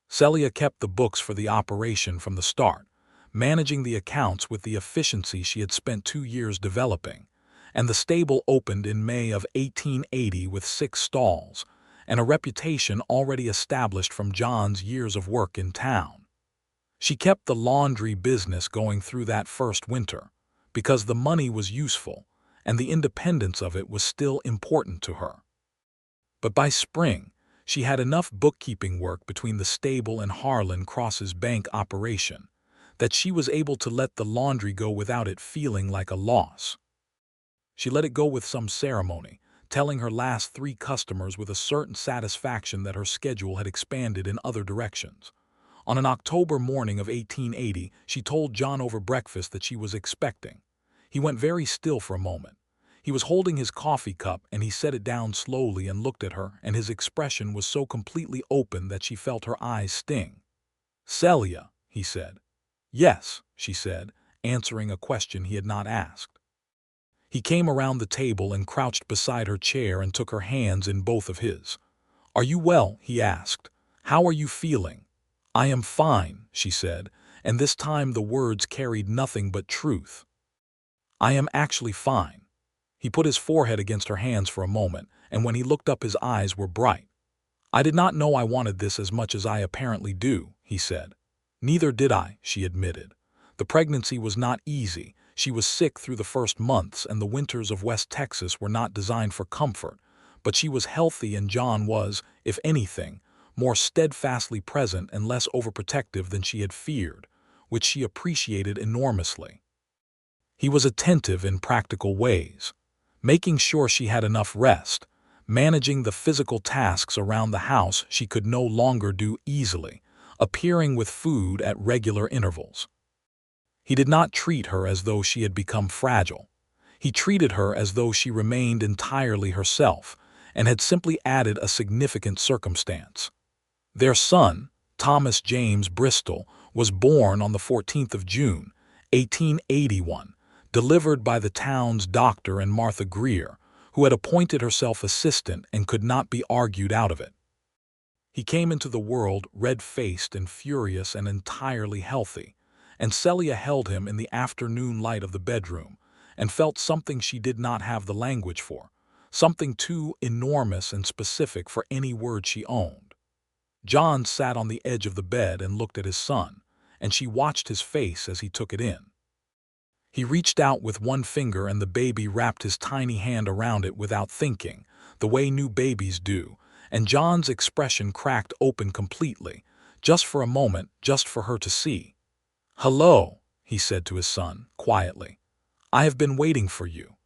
Celia kept the books for the operation from the start, managing the accounts with the efficiency she had spent 2 years developing, and the stable opened in May of 1880 with 6 stalls, and a reputation already established from John's years of work in town. She kept the laundry business going through that first winter, because the money was useful, and the independence of it was still important to her. But by spring, she had enough bookkeeping work between the stable and Harlan Cross's bank operation that she was able to let the laundry go without it feeling like a loss. She let it go with some ceremony, telling her last 3 customers with a certain satisfaction that her schedule had expanded in other directions. On an October morning of 1880, she told John over breakfast that she was expecting. He went very still for a moment. He was holding his coffee cup and he set it down slowly and looked at her, and his expression was so completely open that she felt her eyes sting. "Celia," he said. "Yes," she said, answering a question he had not asked. He came around the table and crouched beside her chair and took her hands in both of his. "Are you well?" he asked. "How are you feeling?" "I am fine," she said, and this time the words carried nothing but truth. "I am actually fine." He put his forehead against her hands for a moment, and when he looked up his eyes were bright. "I did not know I wanted this as much as I apparently do," he said. "Neither did I," she admitted. "The pregnancy was not easy. She was sick through the first months, and the winters of West Texas were not designed for comfort, but she was healthy and John was, if anything, more steadfastly present and less overprotective than she had feared, which she appreciated enormously. He was attentive in practical ways, making sure she had enough rest, managing the physical tasks around the house she could no longer do easily, appearing with food at regular intervals. He did not treat her as though she had become fragile. He treated her as though she remained entirely herself and had simply added a significant circumstance. Their son, Thomas James Bristol, was born on the 14th of June, 1881, delivered by the town's doctor and Martha Greer, who had appointed herself assistant and could not be argued out of it. He came into the world red-faced and furious and entirely healthy, and Celia held him in the afternoon light of the bedroom and felt something she did not have the language for, something too enormous and specific for any word she owned. John sat on the edge of the bed and looked at his son, and she watched his face as he took it in. He reached out with one finger and the baby wrapped his tiny hand around it without thinking, the way new babies do, and John's expression cracked open completely, just for a moment, just for her to see. "Hello," he said to his son, quietly. "I have been waiting for you."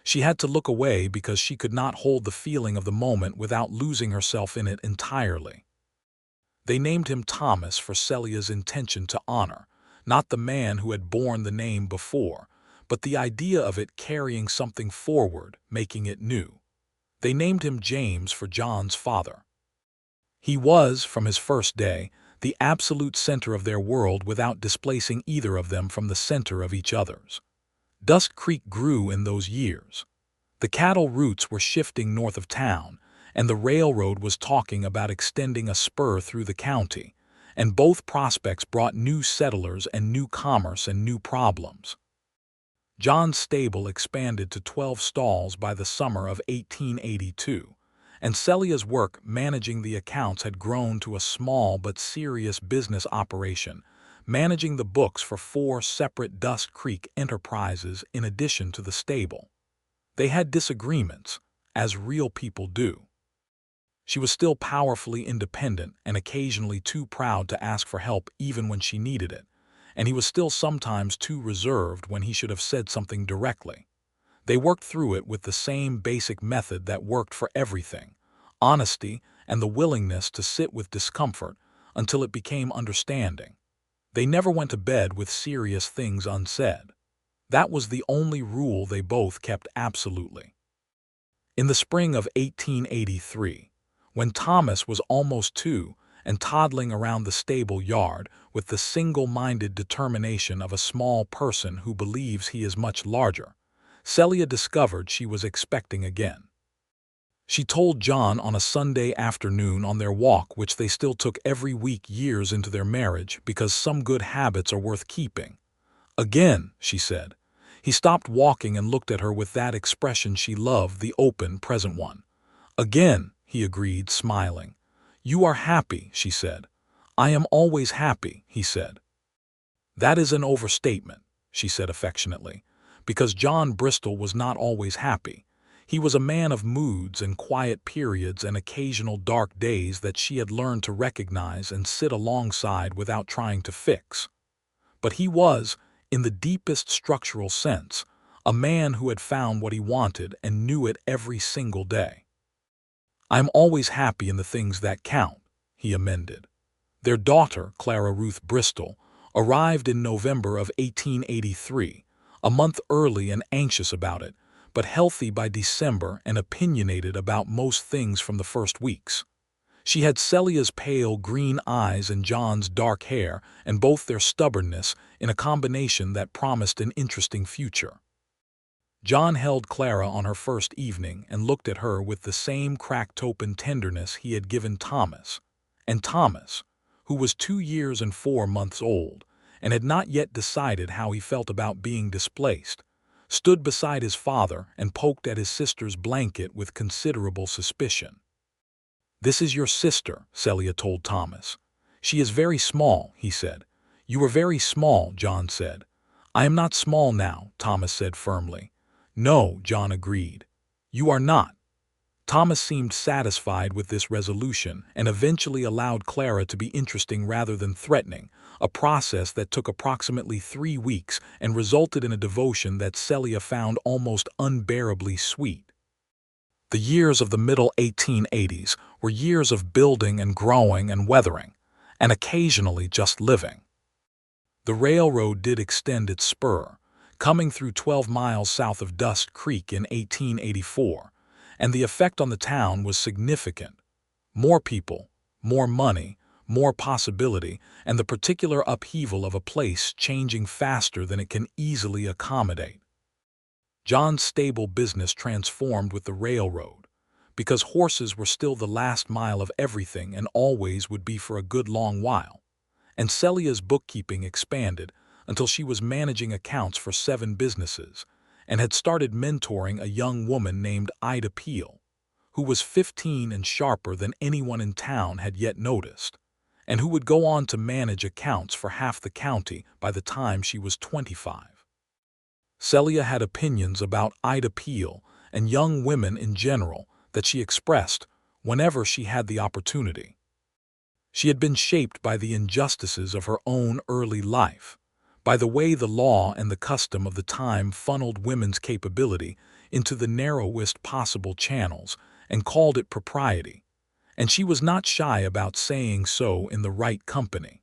She had to look away because she could not hold the feeling of the moment without losing herself in it entirely. They named him Thomas for Celia's intention to honor, not the man who had borne the name before, but the idea of it carrying something forward, making it new. They named him James for John's father. He was, from his first day, the absolute center of their world without displacing either of them from the center of each other's. Dusk Creek grew in those years. The cattle routes were shifting north of town, and the railroad was talking about extending a spur through the county, and both prospects brought new settlers and new commerce and new problems. John's stable expanded to 12 stalls by the summer of 1882, and Celia's work managing the accounts had grown to a small but serious business operation, managing the books for 4 separate Dusk Creek enterprises in addition to the stable. They had disagreements, as real people do. She was still powerfully independent and occasionally too proud to ask for help even when she needed it, and he was still sometimes too reserved when he should have said something directly. They worked through it with the same basic method that worked for everything: honesty and the willingness to sit with discomfort until it became understanding. They never went to bed with serious things unsaid. That was the only rule they both kept absolutely. In the spring of 1883, when Thomas was almost 2 and toddling around the stable yard with the single-minded determination of a small person who believes he is much larger, Celia discovered she was expecting again. She told John on a Sunday afternoon on their walk, which they still took every week years into their marriage because some good habits are worth keeping. "Again," she said. He stopped walking and looked at her with that expression she loved, the open, present one. "Again," he agreed, smiling. "You are happy," she said. "I am always happy," he said. "That is an overstatement," she said affectionately, because John Bristol was not always happy. He was a man of moods and quiet periods and occasional dark days that she had learned to recognize and sit alongside without trying to fix. But he was, in the deepest structural sense, a man who had found what he wanted and knew it every single day. "I'm always happy in the things that count," he amended. Their daughter, Clara Ruth Bristol, arrived in November of 1883, a month early and anxious about it, but healthy by December and opinionated about most things from the first weeks. She had Celia's pale green eyes and John's dark hair, and both their stubbornness in a combination that promised an interesting future. John held Clara on her first evening and looked at her with the same cracked-open tenderness he had given Thomas. And Thomas, who was 2 years and 4 months old and had not yet decided how he felt about being displaced, stood beside his father and poked at his sister's blanket with considerable suspicion. "This is your sister," Celia told Thomas. "She is very small," he said. "You are very small," John said. "I am not small now," Thomas said firmly. "No," John agreed. "You are not." Thomas seemed satisfied with this resolution and eventually allowed Clara to be interesting rather than threatening, a process that took approximately 3 weeks and resulted in a devotion that Celia found almost unbearably sweet. The years of the middle 1880s were years of building and growing and weathering, and occasionally just living. The railroad did extend its spur, coming through 12 miles south of Dusk Creek in 1884, and the effect on the town was significant. More people, more money, more possibility, and the particular upheaval of a place changing faster than it can easily accommodate. John's stable business transformed with the railroad, because horses were still the last mile of everything and always would be for a good long while, and Celia's bookkeeping expanded until she was managing accounts for 7 businesses and had started mentoring a young woman named Ida Peel, who was 15 and sharper than anyone in town had yet noticed, and who would go on to manage accounts for half the county by the time she was 25. Celia had opinions about Ida Peel and young women in general that she expressed whenever she had the opportunity. She had been shaped by the injustices of her own early life, by the way the law and the custom of the time funneled women's capability into the narrowest possible channels and called it propriety, and she was not shy about saying so in the right company.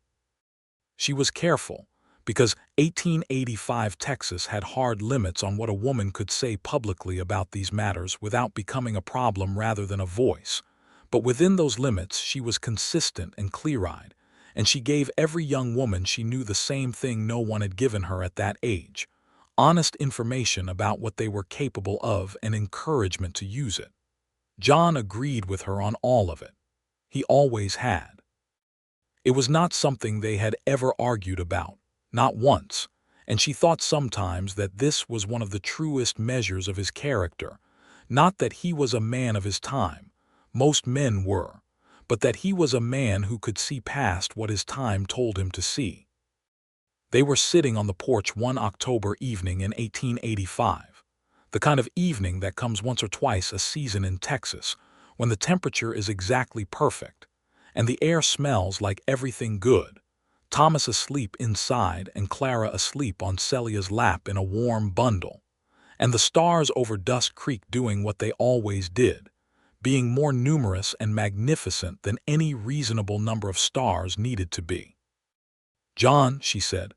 She was careful, because 1885 Texas had hard limits on what a woman could say publicly about these matters without becoming a problem rather than a voice. But within those limits she was consistent and clear-eyed, and she gave every young woman she knew the same thing no one had given her at that age: honest information about what they were capable of and encouragement to use it. John agreed with her on all of it. He always had. It was not something they had ever argued about, not once, and she thought sometimes that this was one of the truest measures of his character, not that he was a man of his time, most men were, but that he was a man who could see past what his time told him to see. They were sitting on the porch one October evening in 1885, the kind of evening that comes once or twice a season in Texas, when the temperature is exactly perfect, and the air smells like everything good. Thomas asleep inside and Clara asleep on Celia's lap in a warm bundle, and the stars over Dusk Creek doing what they always did, being more numerous and magnificent than any reasonable number of stars needed to be. "John," she said.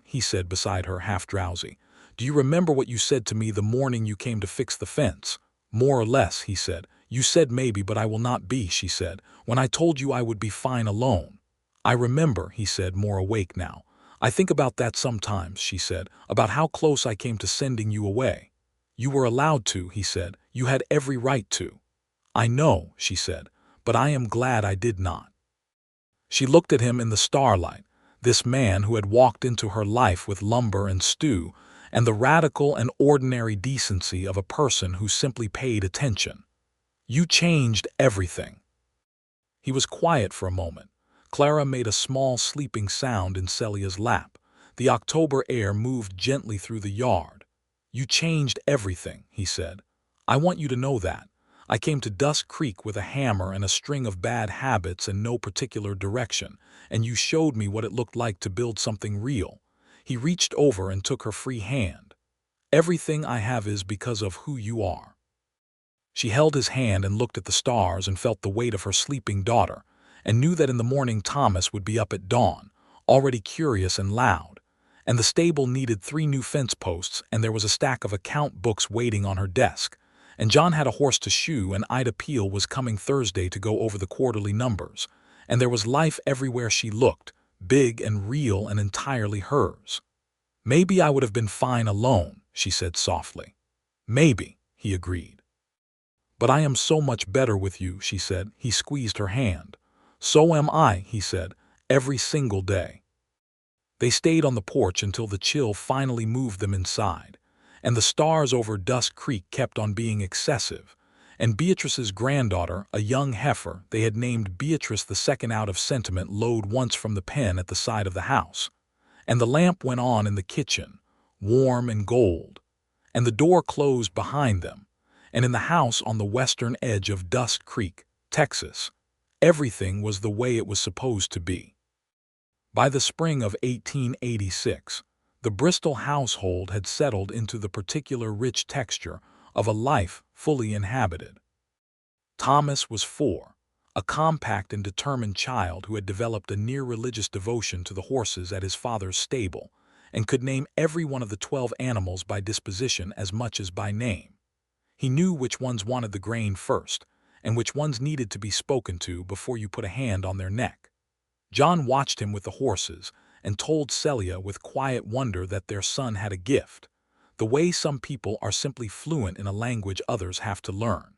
He said beside her, half drowsy. "Do you remember what you said to me the morning you came to fix the fence?" "More or less," he said. "You said maybe, but I will not be," she said, "when I told you I would be fine alone." "I remember," he said, more awake now. "I think about that sometimes," she said, "about how close I came to sending you away." "You were allowed to," he said. "You had every right to." "I know," she said, "but I am glad I did not." She looked at him in the starlight, this man who had walked into her life with lumber and stew, and the radical and ordinary decency of a person who simply paid attention. "You changed everything." He was quiet for a moment. Clara made a small sleeping sound in Celia's lap. The October air moved gently through the yard. "You changed everything," he said. "I want you to know that. I came to Dusk Creek with a hammer and a string of bad habits and no particular direction, and you showed me what it looked like to build something real." He reached over and took her free hand. "Everything I have is because of who you are." She held his hand and looked at the stars and felt the weight of her sleeping daughter, and knew that in the morning Thomas would be up at dawn, already curious and loud, and the stable needed 3 new fence posts, and there was a stack of account books waiting on her desk, and John had a horse to shoe, and Ida Peel was coming Thursday to go over the quarterly numbers, and there was life everywhere she looked, big and real and entirely hers. "Maybe I would have been fine alone," she said softly. "Maybe," he agreed. "But I am so much better with you," she said. He squeezed her hand. "So am I," he said, "every single day." They stayed on the porch until the chill finally moved them inside, and the stars over Dusk Creek kept on being excessive, and Beatrice's granddaughter, a young heifer they had named Beatrice II out of sentiment, lowed once from the pen at the side of the house, and the lamp went on in the kitchen, warm and gold, and the door closed behind them, and in the house on the western edge of Dusk Creek, Texas, everything was the way it was supposed to be. By the spring of 1886, the Bristol household had settled into the particular rich texture of a life fully inhabited. Thomas was 4, a compact and determined child who had developed a near-religious devotion to the horses at his father's stable, and could name every one of the 12 animals by disposition as much as by name. He knew which ones wanted the grain first, and which ones needed to be spoken to before you put a hand on their neck. John watched him with the horses and told Celia with quiet wonder that their son had a gift, the way some people are simply fluent in a language others have to learn.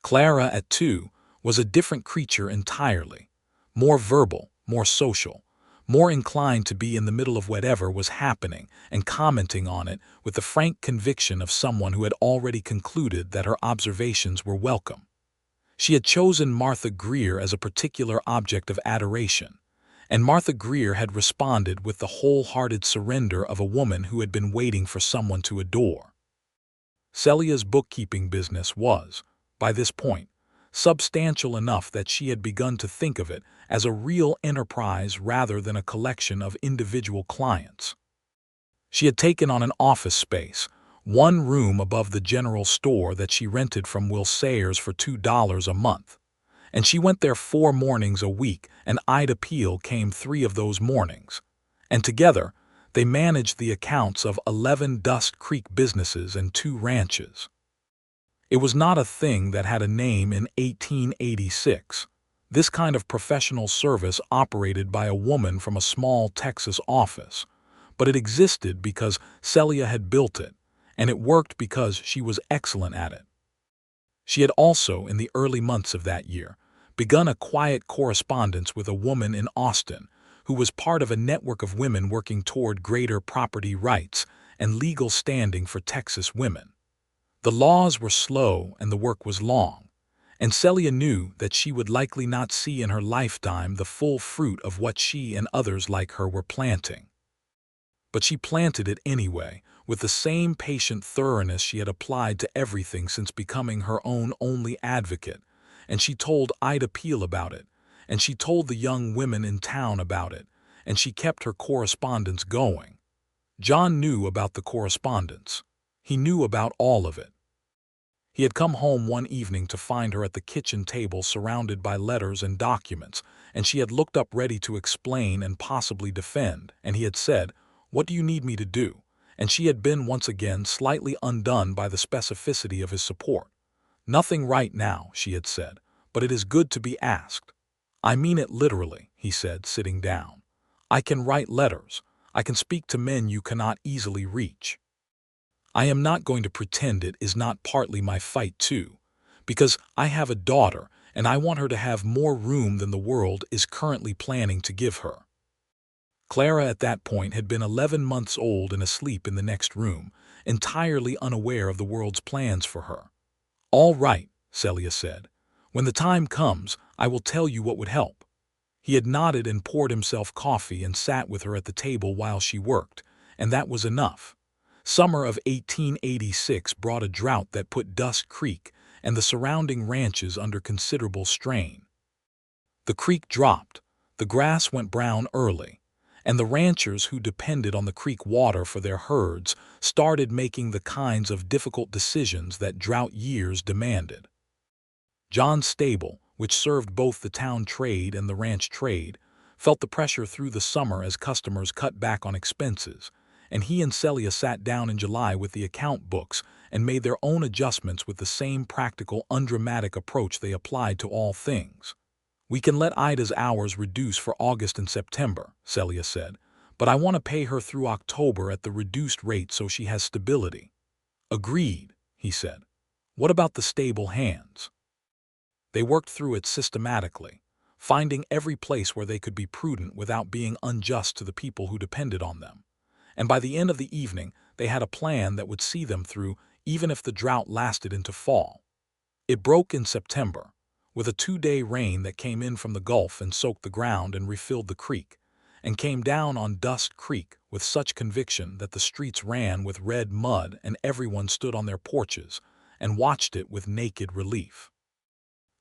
Clara, at 2, was a different creature entirely, more verbal, more social, more inclined to be in the middle of whatever was happening and commenting on it with the frank conviction of someone who had already concluded that her observations were welcome. She had chosen Martha Greer as a particular object of adoration, and Martha Greer had responded with the wholehearted surrender of a woman who had been waiting for someone to adore. Celia's bookkeeping business was, by this point, substantial enough that she had begun to think of it as a real enterprise rather than a collection of individual clients. She had taken on an office space, one room above the general store that she rented from Will Sayers for $2 a month. And she went there 4 mornings a week, and Ida Peel came 3 of those mornings. And together, they managed the accounts of 11 Dust Creek businesses and 2 ranches. It was not a thing that had a name in 1886. This kind of professional service operated by a woman from a small Texas office. But it existed because Celia had built it, and it worked because she was excellent at it. She had also, in the early months of that year, begun a quiet correspondence with a woman in Austin who was part of a network of women working toward greater property rights and legal standing for Texas women. The laws were slow and the work was long, and Celia knew that she would likely not see in her lifetime the full fruit of what she and others like her were planting. But she planted it anyway, with the same patient thoroughness she had applied to everything since becoming her own only advocate, and she told Ida Peel about it, and she told the young women in town about it, and she kept her correspondence going. John knew about the correspondence. He knew about all of it. He had come home one evening to find her at the kitchen table surrounded by letters and documents, and she had looked up ready to explain and possibly defend, and he had said, "What do you need me to do?" And she had been once again slightly undone by the specificity of his support. "Nothing right now," she had said, "but it is good to be asked." "I mean it literally," he said, sitting down. "I can write letters. I can speak to men you cannot easily reach. I am not going to pretend it is not partly my fight too, because I have a daughter and I want her to have more room than the world is currently planning to give her." Clara at that point had been 11 months old and asleep in the next room, entirely unaware of the world's plans for her. "All right," Celia said. "When the time comes, I will tell you what would help." He had nodded and poured himself coffee and sat with her at the table while she worked, and that was enough. Summer of 1886 brought a drought that put Dust Creek and the surrounding ranches under considerable strain. The creek dropped, the grass went brown early, and the ranchers who depended on the creek water for their herds started making the kinds of difficult decisions that drought years demanded. John's stable, which served both the town trade and the ranch trade, felt the pressure through the summer as customers cut back on expenses, and he and Celia sat down in July with the account books and made their own adjustments with the same practical, undramatic approach they applied to all things. "We can let Ida's hours reduce for August and September," Celia said, "but I want to pay her through October at the reduced rate so she has stability." "Agreed," he said. "What about the stable hands?" They worked through it systematically, finding every place where they could be prudent without being unjust to the people who depended on them. And by the end of the evening, they had a plan that would see them through even if the drought lasted into fall. It broke in September, with a 2-day rain that came in from the Gulf and soaked the ground and refilled the creek, and came down on Dust Creek with such conviction that the streets ran with red mud and everyone stood on their porches and watched it with naked relief.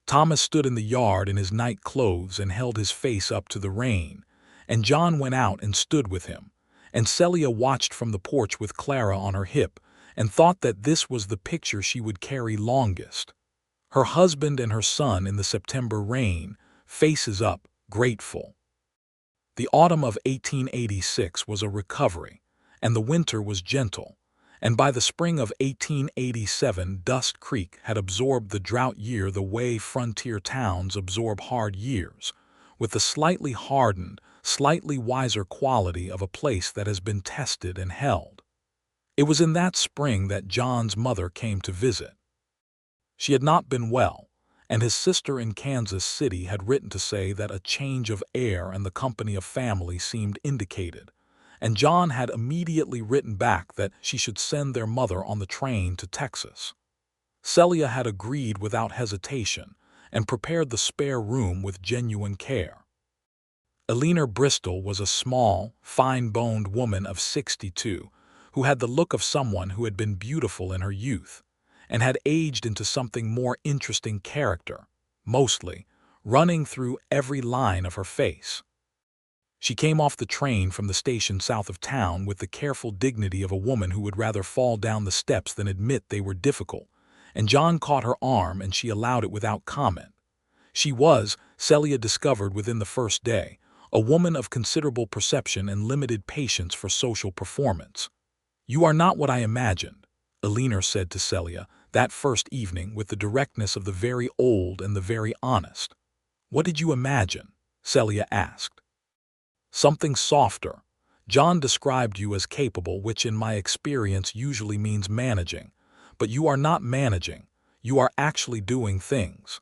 Thomas stood in the yard in his night clothes and held his face up to the rain, and John went out and stood with him, and Celia watched from the porch with Clara on her hip and thought that this was the picture she would carry longest. Her husband and her son in the September rain, faces up, grateful. The autumn of 1886 was a recovery, and the winter was gentle, and by the spring of 1887 Dust Creek had absorbed the drought year the way frontier towns absorb hard years, with the slightly hardened, slightly wiser quality of a place that has been tested and held. It was in that spring that John's mother came to visit. She had not been well, and his sister in Kansas City had written to say that a change of air and the company of family seemed indicated, and John had immediately written back that she should send their mother on the train to Texas. Celia had agreed without hesitation and prepared the spare room with genuine care. Celia Bristol was a small, fine-boned woman of 62 who had the look of someone who had been beautiful in her youth and had aged into something more interesting character, mostly, running through every line of her face. She came off the train from the station south of town with the careful dignity of a woman who would rather fall down the steps than admit they were difficult, and John caught her arm and she allowed it without comment. She was, Celia discovered within the first day, a woman of considerable perception and limited patience for social performance. "You are not what I imagined," Eleanor said to Celia that first evening with the directness of the very old and the very honest. "What did you imagine?" Celia asked. "Something softer. John described you as capable, which in my experience usually means managing. But you are not managing. You are actually doing things."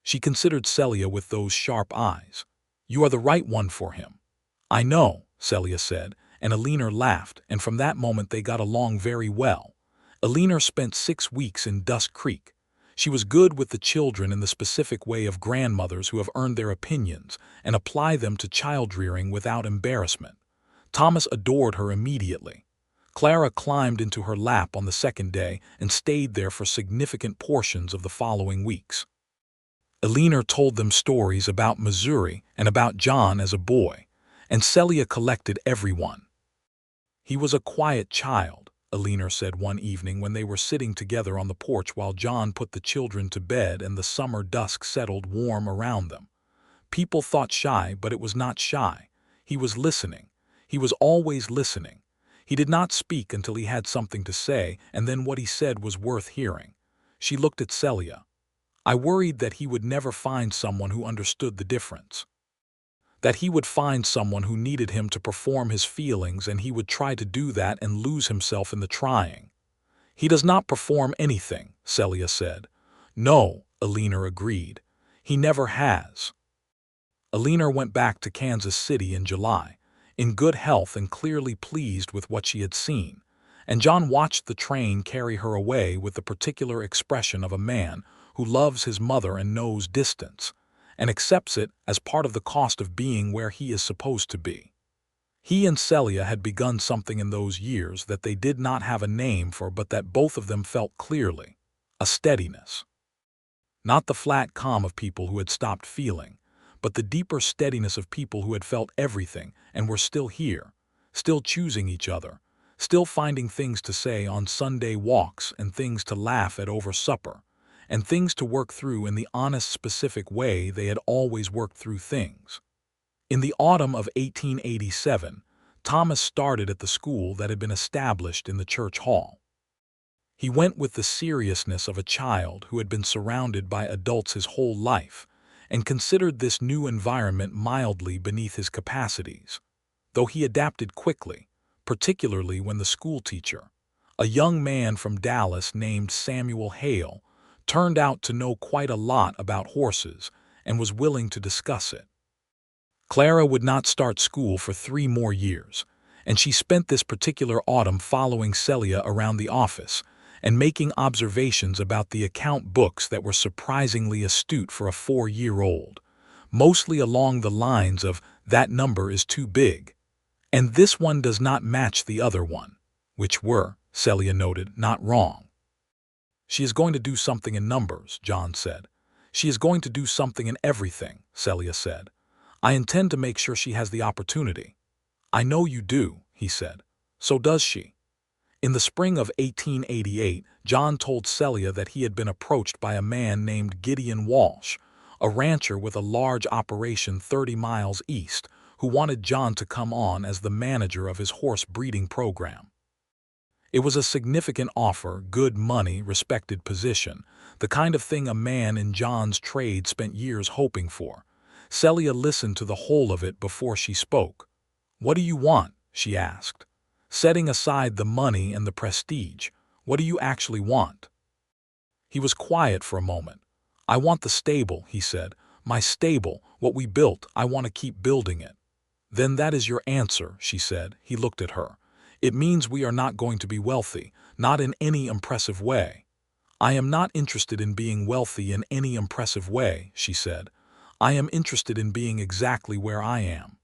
She considered Celia with those sharp eyes. "You are the right one for him." "I know," Celia said, and Eleanor laughed, and from that moment they got along very well. Eleanor spent 6 weeks in Dusk Creek. She was good with the children in the specific way of grandmothers who have earned their opinions and apply them to child-rearing without embarrassment. Thomas adored her immediately. Clara climbed into her lap on the second day and stayed there for significant portions of the following weeks. Eleanor told them stories about Missouri and about John as a boy, and Celia collected everyone. "He was a quiet child," Eleanor said one evening when they were sitting together on the porch while John put the children to bed and the summer dusk settled warm around them. "People thought shy, but it was not shy. He was listening. He was always listening. He did not speak until he had something to say, and then what he said was worth hearing." She looked at Celia. "I worried that he would never find someone who understood the difference. That he would find someone who needed him to perform his feelings, and he would try to do that and lose himself in the trying." "He does not perform anything," Celia said. "No," Eleanor agreed. "He never has." Eleanor went back to Kansas City in July, in good health and clearly pleased with what she had seen, and John watched the train carry her away with the particular expression of a man who loves his mother and knows distance, and accepts it as part of the cost of being where he is supposed to be. He and Celia had begun something in those years that they did not have a name for, but that both of them felt clearly: a steadiness. Not the flat calm of people who had stopped feeling, but the deeper steadiness of people who had felt everything and were still here, still choosing each other, still finding things to say on Sunday walks and things to laugh at over supper, and things to work through in the honest, specific way they had always worked through things. In the autumn of 1887, Thomas started at the school that had been established in the church hall. He went with the seriousness of a child who had been surrounded by adults his whole life, and considered this new environment mildly beneath his capacities, though he adapted quickly, particularly when the schoolteacher, a young man from Dallas named Samuel Hale, turned out to know quite a lot about horses and was willing to discuss it. Clara would not start school for 3 more years, and she spent this particular autumn following Celia around the office and making observations about the account books that were surprisingly astute for a 4-year-old, mostly along the lines of "that number is too big," and "this one does not match the other one," which were, Celia noted, not wrong. "She is going to do something in numbers," John said. "She is going to do something in everything," Celia said. "I intend to make sure she has the opportunity." "I know you do," he said. "So does she." In the spring of 1888, John told Celia that he had been approached by a man named Gideon Walsh, a rancher with a large operation 30 miles east, who wanted John to come on as the manager of his horse breeding program. It was a significant offer, good money, respected position, the kind of thing a man in John's trade spent years hoping for. Celia listened to the whole of it before she spoke. "What do you want?" she asked. "Setting aside the money and the prestige, what do you actually want?" He was quiet for a moment. "I want the stable," he said. "My stable, what we built, I want to keep building it." "Then that is your answer," she said. He looked at her. "It means we are not going to be wealthy, not in any impressive way." "I am not interested in being wealthy in any impressive way," she said. "I am interested in being exactly where I am."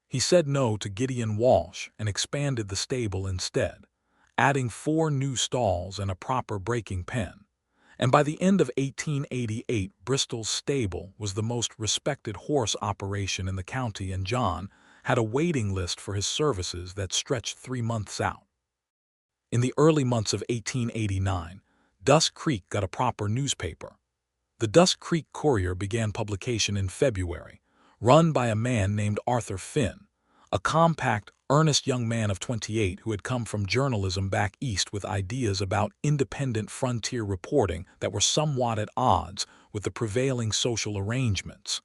He said no to Gideon Walsh and expanded the stable instead, adding 4 new stalls and a proper breaking pen. And by the end of 1888, Bristol's stable was the most respected horse operation in the county, and John had a waiting list for his services that stretched 3 months out. In the early months of 1889, Dusk Creek got a proper newspaper. The Dusk Creek Courier began publication in February, run by a man named Arthur Finn, a compact, earnest young man of 28 who had come from journalism back east with ideas about independent frontier reporting that were somewhat at odds with the prevailing social arrangements.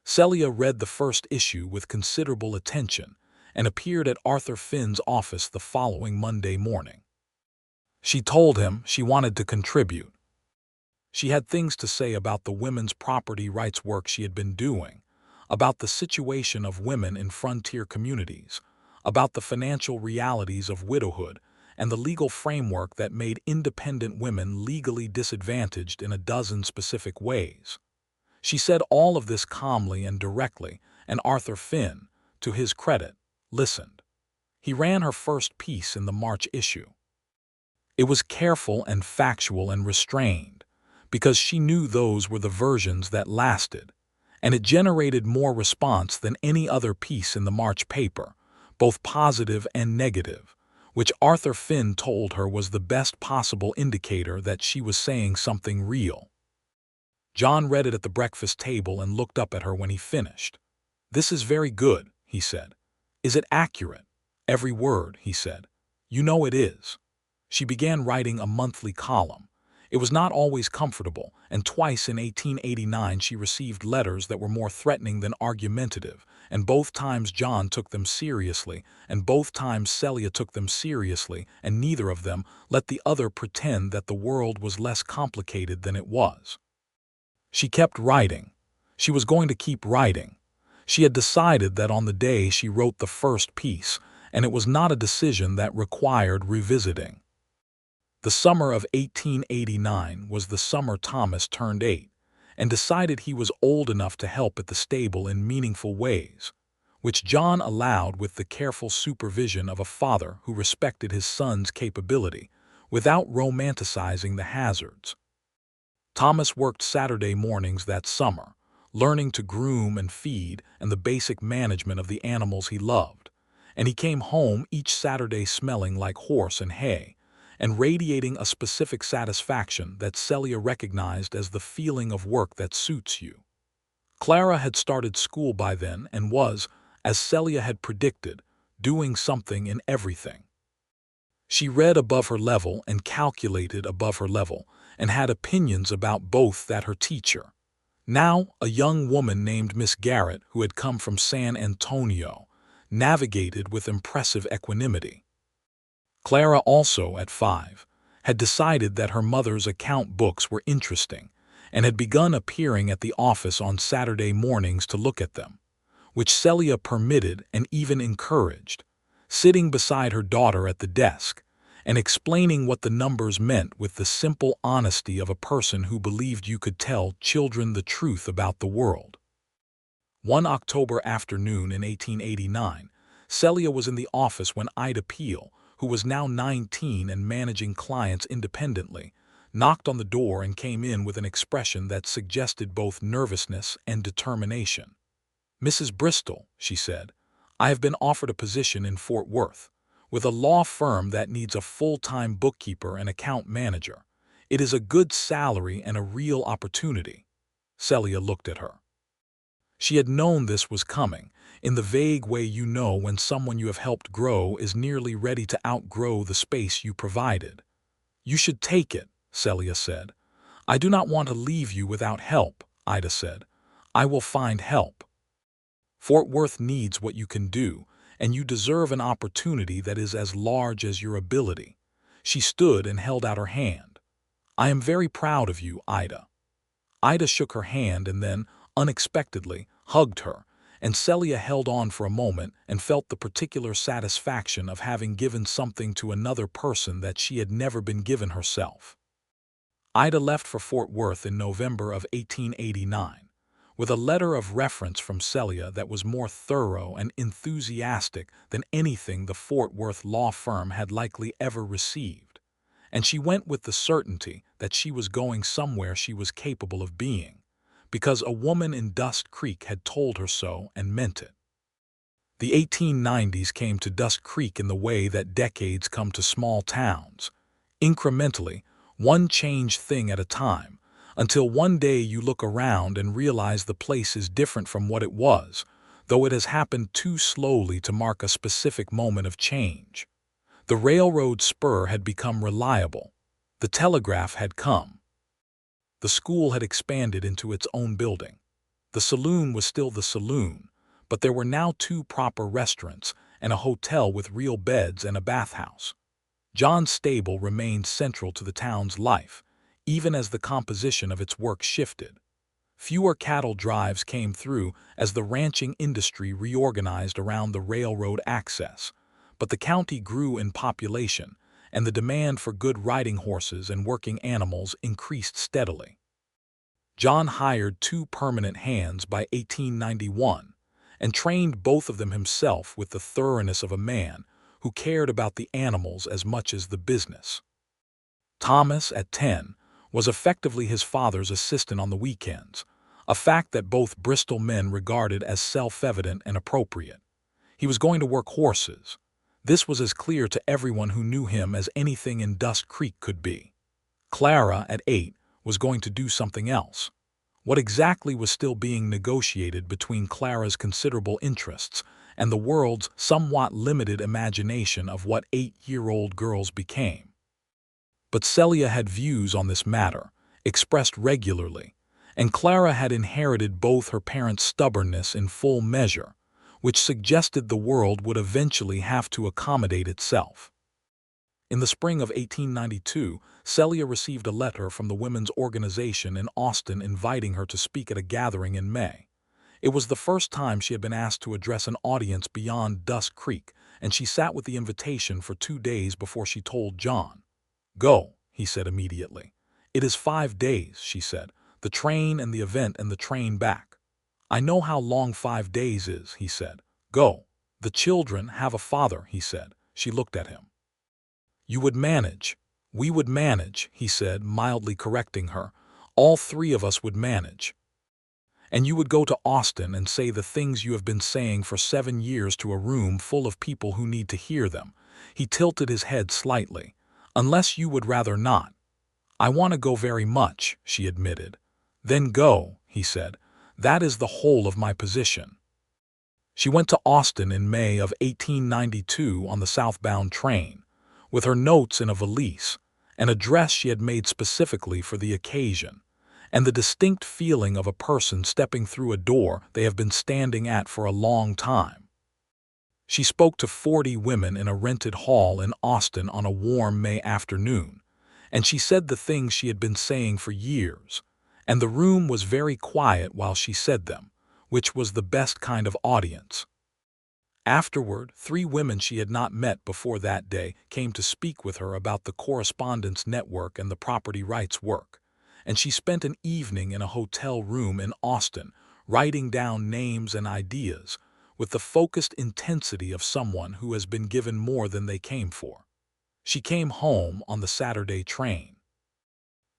Celia read the first issue with considerable attention and appeared at Arthur Finn's office the following Monday morning. She told him she wanted to contribute. She had things to say about the women's property rights work she had been doing, about the situation of women in frontier communities, about the financial realities of widowhood, and the legal framework that made independent women legally disadvantaged in a dozen specific ways. She said all of this calmly and directly, and Arthur Finn, to his credit, listened. He ran her first piece in the March issue. It was careful and factual and restrained, because she knew those were the versions that lasted, and it generated more response than any other piece in the March paper, both positive and negative, which Arthur Finn told her was the best possible indicator that she was saying something real. John read it at the breakfast table and looked up at her when he finished. "This is very good," he said. "Is it accurate?" "Every word," he said. "You know it is." She began writing a monthly column. It was not always comfortable, and twice in 1889 she received letters that were more threatening than argumentative, and both times John took them seriously, and both times Celia took them seriously, and neither of them let the other pretend that the world was less complicated than it was. She kept writing. She was going to keep writing. She had decided that on the day she wrote the first piece, and it was not a decision that required revisiting. The summer of 1889 was the summer Thomas turned 8 and decided he was old enough to help at the stable in meaningful ways, which John allowed with the careful supervision of a father who respected his son's capability without romanticizing the hazards. Thomas worked Saturday mornings that summer, learning to groom and feed and the basic management of the animals he loved, and he came home each Saturday smelling like horse and hay, and radiating a specific satisfaction that Celia recognized as the feeling of work that suits you. Clara had started school by then and was, as Celia had predicted, doing something in everything. She read above her level and calculated above her level, and had opinions about both that her teacher, now a young woman named Miss Garrett who had come from San Antonio, navigated with impressive equanimity. Clara also, at 5, had decided that her mother's account books were interesting and had begun appearing at the office on Saturday mornings to look at them, which Celia permitted and even encouraged, sitting beside her daughter at the desk and explaining what the numbers meant with the simple honesty of a person who believed you could tell children the truth about the world. One October afternoon in 1889, Celia was in the office when Ida Peel, who was now 19 and managing clients independently, knocked on the door and came in with an expression that suggested both nervousness and determination. "Mrs. Bristol," she said, "I have been offered a position in Fort Worth, with a law firm that needs a full-time bookkeeper and account manager. It is a good salary and a real opportunity." Celia looked at her. She had known this was coming, in the vague way you know when someone you have helped grow is nearly ready to outgrow the space you provided. "You should take it," Celia said. "I do not want to leave you without help," Ida said. "I will find help. Fort Worth needs what you can do, and you deserve an opportunity that is as large as your ability." She stood and held out her hand. "I am very proud of you, Ida." Ida shook her hand and then, unexpectedly, hugged her, and Celia held on for a moment and felt the particular satisfaction of having given something to another person that she had never been given herself. Ida left for Fort Worth in November of 1889, with a letter of reference from Celia that was more thorough and enthusiastic than anything the Fort Worth law firm had likely ever received, and she went with the certainty that she was going somewhere she was capable of being, because a woman in Dust Creek had told her so and meant it. The 1890s came to Dust Creek in the way that decades come to small towns, incrementally, one changed thing at a time, until one day you look around and realize the place is different from what it was, though it has happened too slowly to mark a specific moment of change. The railroad spur had become reliable. The telegraph had come. The school had expanded into its own building. The saloon was still the saloon, but there were now 2 proper restaurants and a hotel with real beds and a bathhouse. John's stable remained central to the town's life, even as the composition of its work shifted. Fewer cattle drives came through as the ranching industry reorganized around the railroad access, but the county grew in population, and the demand for good riding horses and working animals increased steadily. John hired 2 permanent hands by 1891, and trained both of them himself with the thoroughness of a man who cared about the animals as much as the business. Thomas, at 10, was effectively his father's assistant on the weekends, a fact that both Bristol men regarded as self-evident and appropriate. He was going to work horses. This was as clear to everyone who knew him as anything in Dust Creek could be. Clara, at 8, was going to do something else. What exactly was still being negotiated between Clara's considerable interests and the world's somewhat limited imagination of what 8-year-old girls became? But Celia had views on this matter, expressed regularly, and Clara had inherited both her parents' stubbornness in full measure, which suggested the world would eventually have to accommodate itself. In the spring of 1892, Celia received a letter from the women's organization in Austin inviting her to speak at a gathering in May. It was the first time she had been asked to address an audience beyond Dust Creek, and she sat with the invitation for 2 days before she told John. "Go," he said immediately. "It is 5 days," she said, "the train and the event and the train back." "I know how long 5 days is," he said. "Go. The children have a father," he said. She looked at him. "You would manage. We would manage," he said, mildly correcting her. "All 3 of us would manage. And you would go to Austin and say the things you have been saying for 7 years to a room full of people who need to hear them." He tilted his head slightly. "Unless you would rather not." "I want to go very much," she admitted. "Then go," he said. "That is the whole of my position." She went to Austin in May of 1892 on the southbound train, with her notes in a valise, an address she had made specifically for the occasion, and the distinct feeling of a person stepping through a door they have been standing at for a long time. She spoke to 40 women in a rented hall in Austin on a warm May afternoon, and she said the things she had been saying for years, and the room was very quiet while she said them, which was the best kind of audience. Afterward, 3 women she had not met before that day came to speak with her about the correspondence network and the property rights work, and she spent an evening in a hotel room in Austin writing down names and ideas with the focused intensity of someone who has been given more than they came for. She came home on the Saturday train.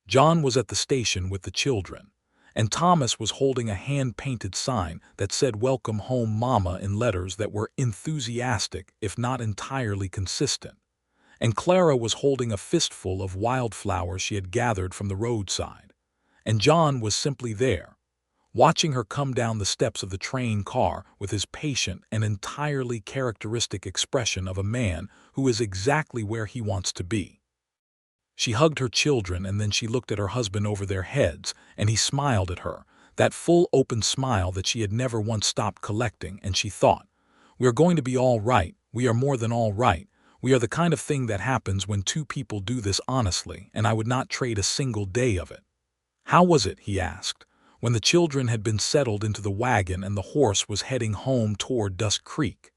John was at the station with the children, and Thomas was holding a hand-painted sign that said "Welcome Home, Mama" in letters that were enthusiastic if not entirely consistent, and Clara was holding a fistful of wildflowers she had gathered from the roadside, and John was simply there, watching her come down the steps of the train car with his patient and entirely characteristic expression of a man who is exactly where he wants to be. She hugged her children, and then she looked at her husband over their heads, and he smiled at her, that full open smile that she had never once stopped collecting, and she thought, "We are going to be all right. We are more than all right. We are the kind of thing that happens when 2 people do this honestly, and I would not trade a single day of it." "How was it?" he asked, when the children had been settled into the wagon and the horse was heading home toward Dust Creek.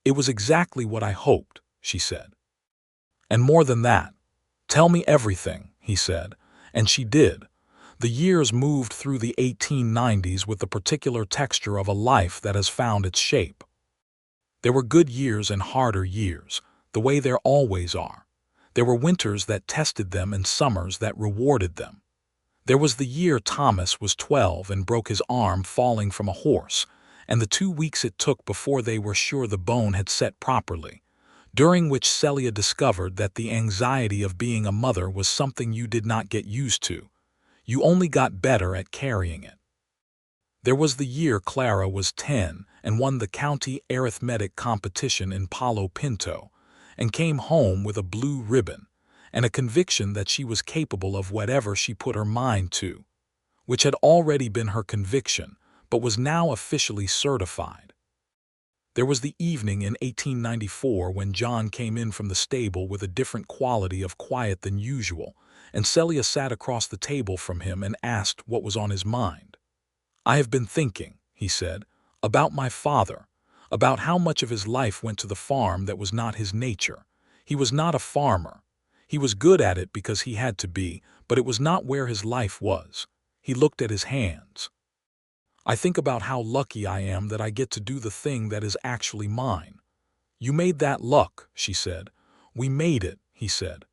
"It was exactly what I hoped," she said. "And more than that. Tell me everything," he said, and she did. The years moved through the 1890s with the particular texture of a life that has found its shape. There were good years and harder years, the way there always are. There were winters that tested them and summers that rewarded them. There was the year Thomas was 12 and broke his arm falling from a horse, and the 2 weeks it took before they were sure the bone had set properly, during which Celia discovered that the anxiety of being a mother was something you did not get used to. You only got better at carrying it. There was the year Clara was 10 and won the county arithmetic competition in Palo Pinto, and came home with a blue ribbon and a conviction that she was capable of whatever she put her mind to, which had already been her conviction but was now officially certified. There was the evening in 1894 when John came in from the stable with a different quality of quiet than usual, and Celia sat across the table from him and asked what was on his mind. "I have been thinking," he said, "about my father, about how much of his life went to the farm that was not his nature. He was not a farmer. He was good at it because he had to be, but it was not where his life was." He looked at his hands. "I think about how lucky I am that I get to do the thing that is actually mine." "You made that luck," she said. "We made it," he said.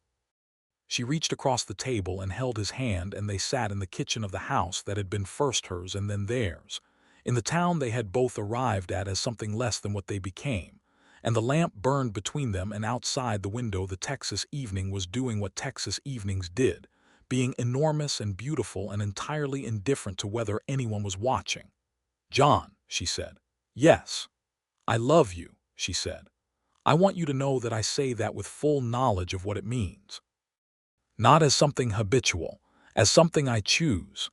She reached across the table and held his hand, and they sat in the kitchen of the house that had been first hers and then theirs, in the town they had both arrived at as something less than what they became, and the lamp burned between them, and outside the window the Texas evening was doing what Texas evenings did, being enormous and beautiful and entirely indifferent to whether anyone was watching. "John," she said. "Yes." "I love you," she said. "I want you to know that I say that with full knowledge of what it means. Not as something habitual, as something I choose."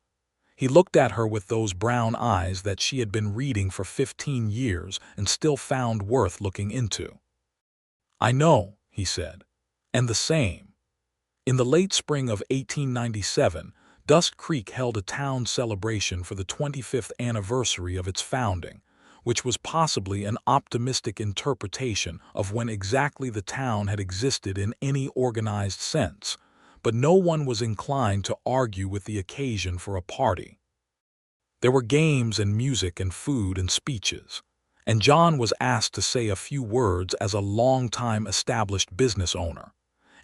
He looked at her with those brown eyes that she had been reading for 15 years and still found worth looking into. "I know," he said, "and the same." In the late spring of 1897, Dust Creek held a town celebration for the 25th anniversary of its founding, which was possibly an optimistic interpretation of when exactly the town had existed in any organized sense, but no one was inclined to argue with the occasion for a party. There were games and music and food and speeches, and John was asked to say a few words as a long-time established business owner,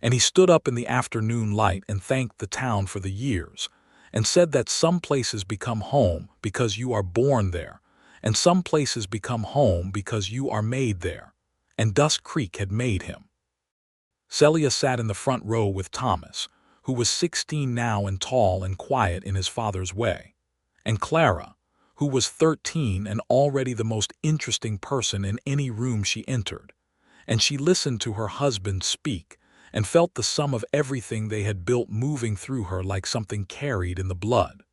and he stood up in the afternoon light and thanked the town for the years, and said that some places become home because you are born there, and some places become home because you are made there, and Dust Creek had made him. Celia sat in the front row with Thomas, who was 16 now and tall and quiet in his father's way, and Clara, who was 13 and already the most interesting person in any room she entered, and she listened to her husband speak and felt the sum of everything they had built moving through her like something carried in the blood.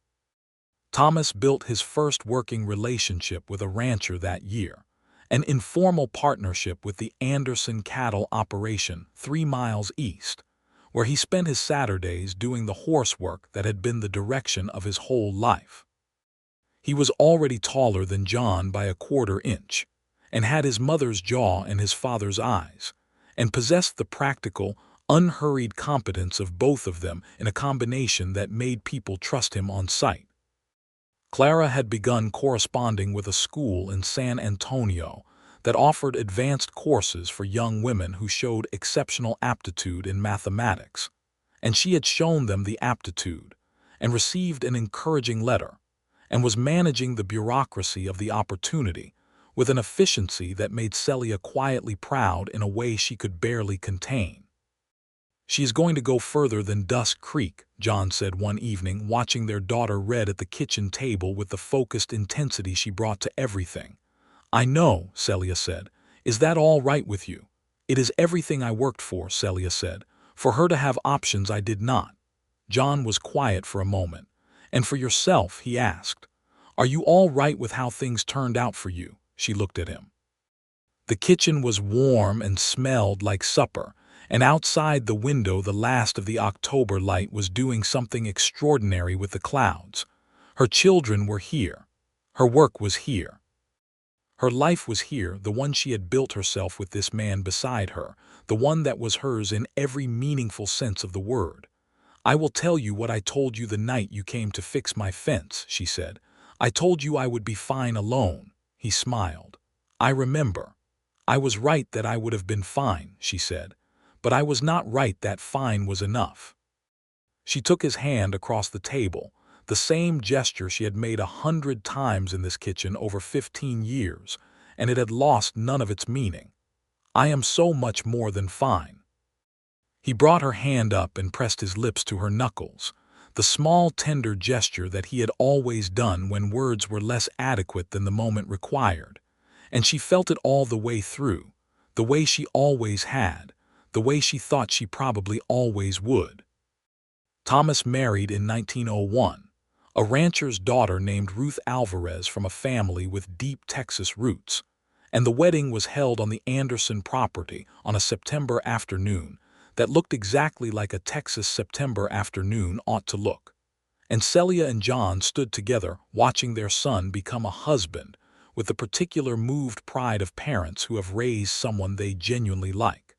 Thomas built his first working relationship with a rancher that year, an informal partnership with the Anderson cattle operation 3 miles east, where he spent his Saturdays doing the horsework that had been the direction of his whole life. He was already taller than John by a quarter-inch, and had his mother's jaw and his father's eyes, and possessed the practical, unhurried competence of both of them in a combination that made people trust him on sight. Clara had begun corresponding with a school in San Antonio that offered advanced courses for young women who showed exceptional aptitude in mathematics, and she had shown them the aptitude, and received an encouraging letter, and was managing the bureaucracy of the opportunity with an efficiency that made Celia quietly proud in a way she could barely contain. "She is going to go further than Dust Creek," John said one evening, watching their daughter read at the kitchen table with the focused intensity she brought to everything. "I know," Celia said. "Is that all right with you?" "It is everything I worked for," Celia said. "For her to have options I did not." John was quiet for a moment. "And for yourself?" he asked. "Are you all right with how things turned out for you?" She looked at him. The kitchen was warm and smelled like supper, and outside the window the last of the October light was doing something extraordinary with the clouds. Her children were here. Her work was here. Her life was here, the one she had built herself with this man beside her, the one that was hers in every meaningful sense of the word. "I will tell you what I told you the night you came to fix my fence," she said. "I told you I would be fine alone." He smiled. "I remember. I was right that I would have been fine," she said. but I was not right that fine was enough. She took his hand across the table, the same gesture she had made 100 times in this kitchen over 15 years, and it had lost none of its meaning. I am so much more than fine. He brought her hand up and pressed his lips to her knuckles, the small tender gesture that he had always done when words were less adequate than the moment required, and she felt it all the way through, the way she always had, the way she thought she probably always would. Thomas married in 1901, a rancher's daughter named Ruth Alvarez from a family with deep Texas roots, and the wedding was held on the Anderson property on a September afternoon that looked exactly like a Texas September afternoon ought to look. And Celia and John stood together watching their son become a husband with the particular moved pride of parents who have raised someone they genuinely like.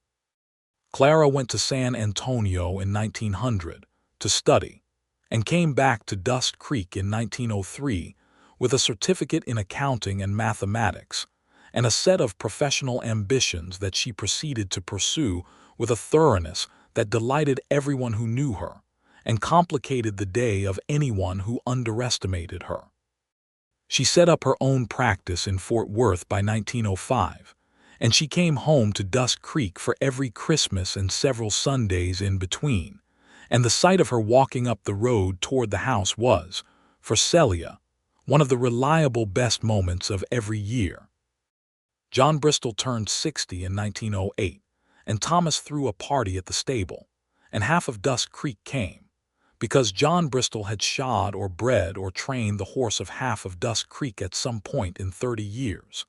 Clara went to San Antonio in 1900 to study and came back to Dust Creek in 1903 with a certificate in accounting and mathematics and a set of professional ambitions that she proceeded to pursue with a thoroughness that delighted everyone who knew her and complicated the day of anyone who underestimated her. She set up her own practice in Fort Worth by 1905, and she came home to Dust Creek for every Christmas and several Sundays in between, and the sight of her walking up the road toward the house was, for Celia, one of the reliable best moments of every year. John Bristol turned 60 in 1908, and Thomas threw a party at the stable, and half of Dust Creek came, because John Bristol had shod or bred or trained the horse of half of Dust Creek at some point in 30 years,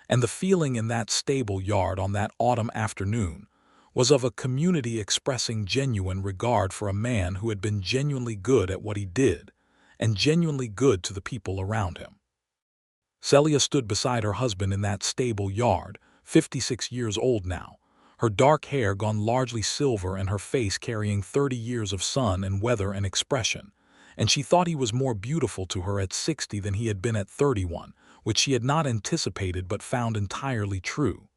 and the feeling in that stable yard on that autumn afternoon was of a community expressing genuine regard for a man who had been genuinely good at what he did, and genuinely good to the people around him. Celia stood beside her husband in that stable yard, 56 years old now, her dark hair gone largely silver and her face carrying 30 years of sun and weather and expression, and she thought he was more beautiful to her at 60 than he had been at 31, which she had not anticipated but found entirely true.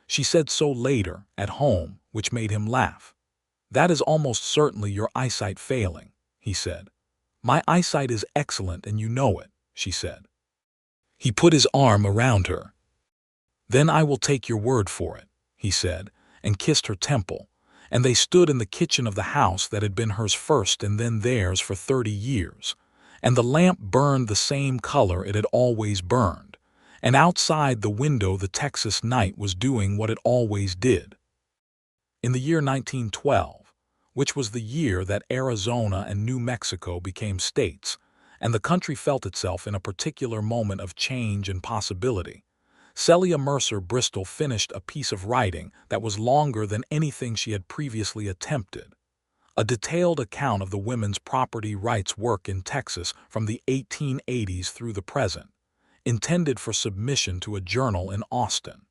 She said so later, at home, which made him laugh. "That is almost certainly your eyesight failing," he said. "My eyesight is excellent and you know it," she said. He put his arm around her. "Then I will take your word for it," he said, and kissed her temple, and they stood in the kitchen of the house that had been hers first and then theirs for 30 years, and the lamp burned the same color it had always burned, and outside the window the Texas night was doing what it always did. In the year 1912, which was the year that Arizona and New Mexico became states, and the country felt itself in a particular moment of change and possibility, Celia Mercer Bristol finished a piece of writing that was longer than anything she had previously attempted, a detailed account of the women's property rights work in Texas from the 1880s through the present, intended for submission to a journal in Austin.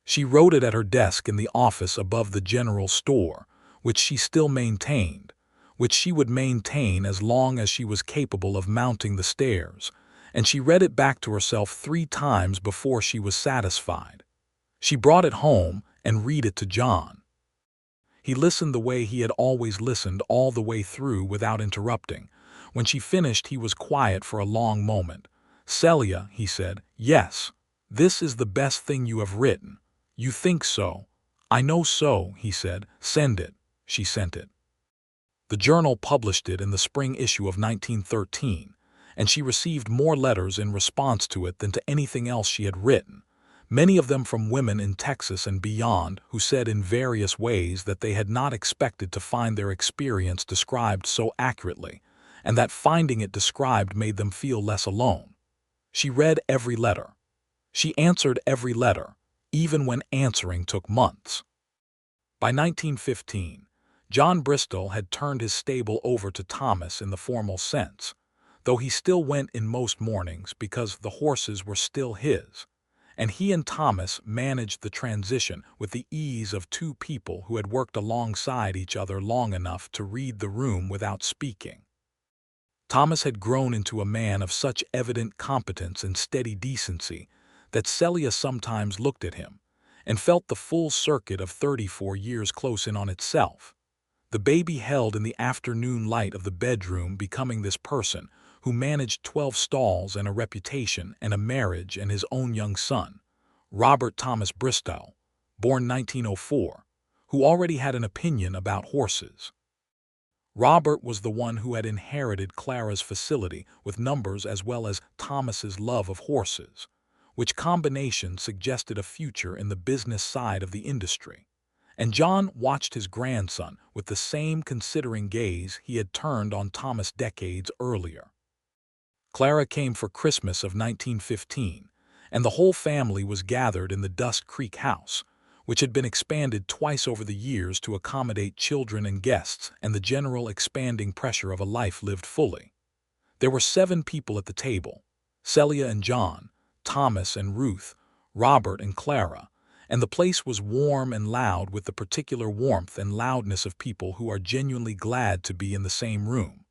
She wrote it at her desk in the office above the general store, which she still maintained, which she would maintain as long as she was capable of mounting the stairs, and she read it back to herself 3 times before she was satisfied. She brought it home and read it to John. He listened the way he had always listened all the way through without interrupting. When she finished, he was quiet for a long moment. "Celia," he said, "yes, this is the best thing you have written. You think so." "I know so," he said. "Send it." She sent it. The journal published it in the spring issue of 1913, and she received more letters in response to it than to anything else she had written, many of them from women in Texas and beyond who said in various ways that they had not expected to find their experience described so accurately, and that finding it described made them feel less alone. She read every letter. She answered every letter, even when answering took months. By 1915, John Bristol had turned his stable over to Thomas in the formal sense, though he still went in most mornings because the horses were still his, and he and Thomas managed the transition with the ease of 2 people who had worked alongside each other long enough to read the room without speaking. Thomas had grown into a man of such evident competence and steady decency that Celia sometimes looked at him, and felt the full circuit of 34 years close in on itself. The baby held in the afternoon light of the bedroom becoming this person who managed 12 stalls and a reputation and a marriage and his own young son, Robert Thomas Bristol, born 1904, who already had an opinion about horses. Robert was the one who had inherited Clara's facility with numbers as well as Thomas's love of horses, which combination suggested a future in the business side of the industry. And John watched his grandson with the same considering gaze he had turned on Thomas decades earlier. Clara came for Christmas of 1915, and the whole family was gathered in the Dust Creek house, which had been expanded twice over the years to accommodate children and guests and the general expanding pressure of a life lived fully. There were 7 people at the table: Celia and John, Thomas and Ruth, Robert and Clara, and the place was warm and loud with the particular warmth and loudness of people who are genuinely glad to be in the same room.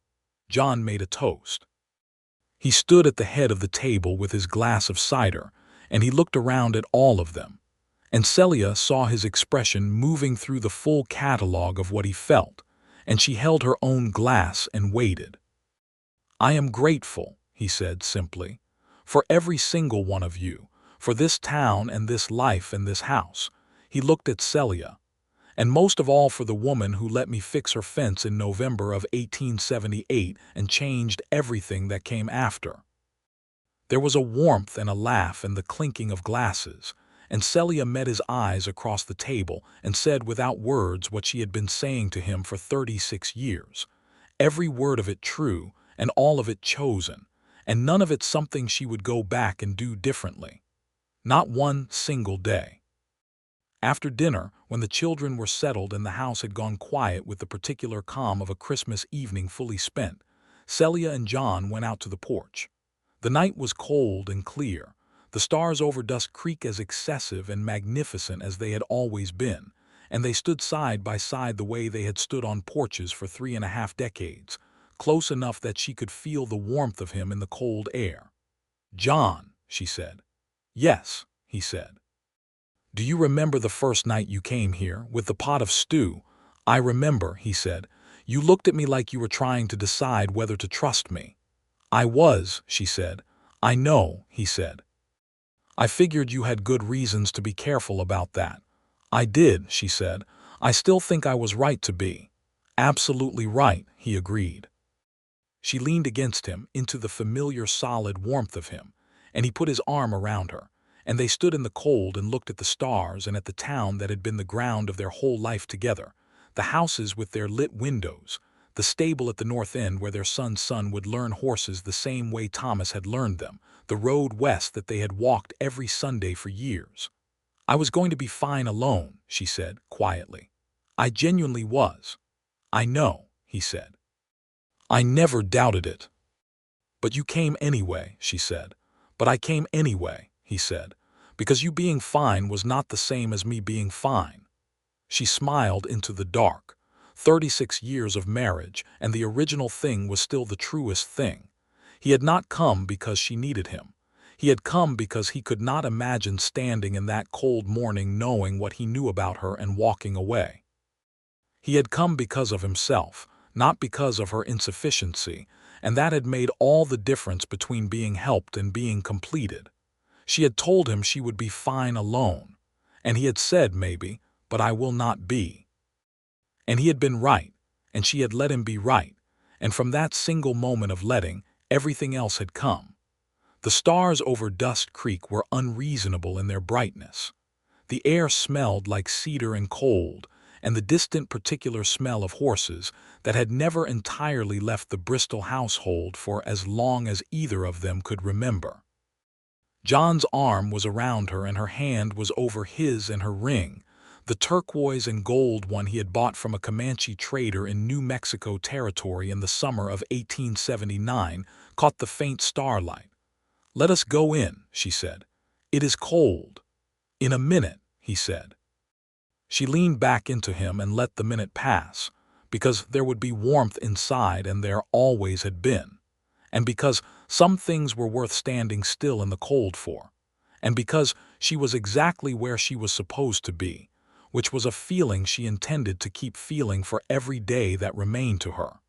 John made a toast. He stood at the head of the table with his glass of cider, and he looked around at all of them. And Celia saw his expression moving through the full catalogue of what he felt, and she held her own glass and waited. "I am grateful," he said simply, "for every single one of you, for this town and this life and this house." He looked at Celia. "And most of all for the woman who let me fix her fence in November of 1878 and changed everything that came after." There was a warmth and a laugh and the clinking of glasses, and Celia met his eyes across the table and said without words what she had been saying to him for 36 years, every word of it true and all of it chosen, and none of it something she would go back and do differently. Not one single day. After dinner, when the children were settled and the house had gone quiet with the particular calm of a Christmas evening fully spent, Celia and John went out to the porch. The night was cold and clear, the stars over Dust Creek as excessive and magnificent as they had always been, and they stood side by side the way they had stood on porches for 3.5 decades, close enough that she could feel the warmth of him in the cold air. "John," she said. "Yes," he said. "Do you remember the first night you came here, with the pot of stew?" "I remember," he said. "You looked at me like you were trying to decide whether to trust me." "I was," she said. "I know," he said. "I figured you had good reasons to be careful about that." "I did," she said. "I still think I was right to be." "Absolutely right," he agreed. She leaned against him into the familiar solid warmth of him, and he put his arm around her, and they stood in the cold and looked at the stars and at the town that had been the ground of their whole life together, the houses with their lit windows, the stable at the north end where their son's son would learn horses the same way Thomas had learned them, the road west that they had walked every Sunday for years. "I was going to be fine alone," she said quietly. "I genuinely was." "I know," he said. "I never doubted it." "But you came anyway," she said. "But I came anyway," he said, "because you being fine was not the same as me being fine." She smiled into the dark. 36 years of marriage, and the original thing was still the truest thing. He had not come because she needed him. He had come because he could not imagine standing in that cold morning knowing what he knew about her and walking away. He had come because of himself, not because of her insufficiency, and that had made all the difference between being helped and being completed. She had told him she would be fine alone, and he had said maybe, "But I will not be." And he had been right, and she had let him be right, and from that single moment of letting, everything else had come. The stars over Dust Creek were unreasonable in their brightness. The air smelled like cedar and cold, and the distant particular smell of horses that had never entirely left the Bristol household for as long as either of them could remember. John's arm was around her and her hand was over his, and her ring, the turquoise and gold one he had bought from a Comanche trader in New Mexico territory in the summer of 1879, caught the faint starlight. "Let us go in," she said. "It is cold." "In a minute," he said. She leaned back into him and let the minute pass, because there would be warmth inside and there always had been, and because some things were worth standing still in the cold for, and because she was exactly where she was supposed to be, which was a feeling she intended to keep feeling for every day that remained to her.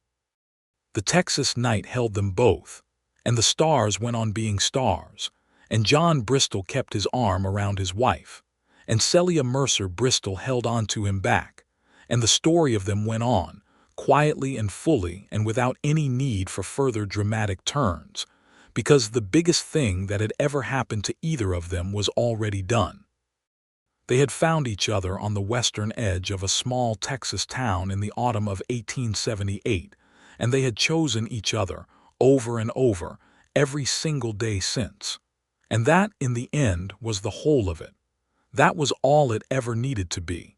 The Texas night held them both, and the stars went on being stars, and John Bristol kept his arm around his wife, and Celia Mercer Bristol held on to him back, and the story of them went on, quietly and fully and without any need for further dramatic turns, because the biggest thing that had ever happened to either of them was already done. They had found each other on the western edge of a small Texas town in the autumn of 1878, and they had chosen each other over and over every single day since. And that, in the end, was the whole of it. That was all it ever needed to be.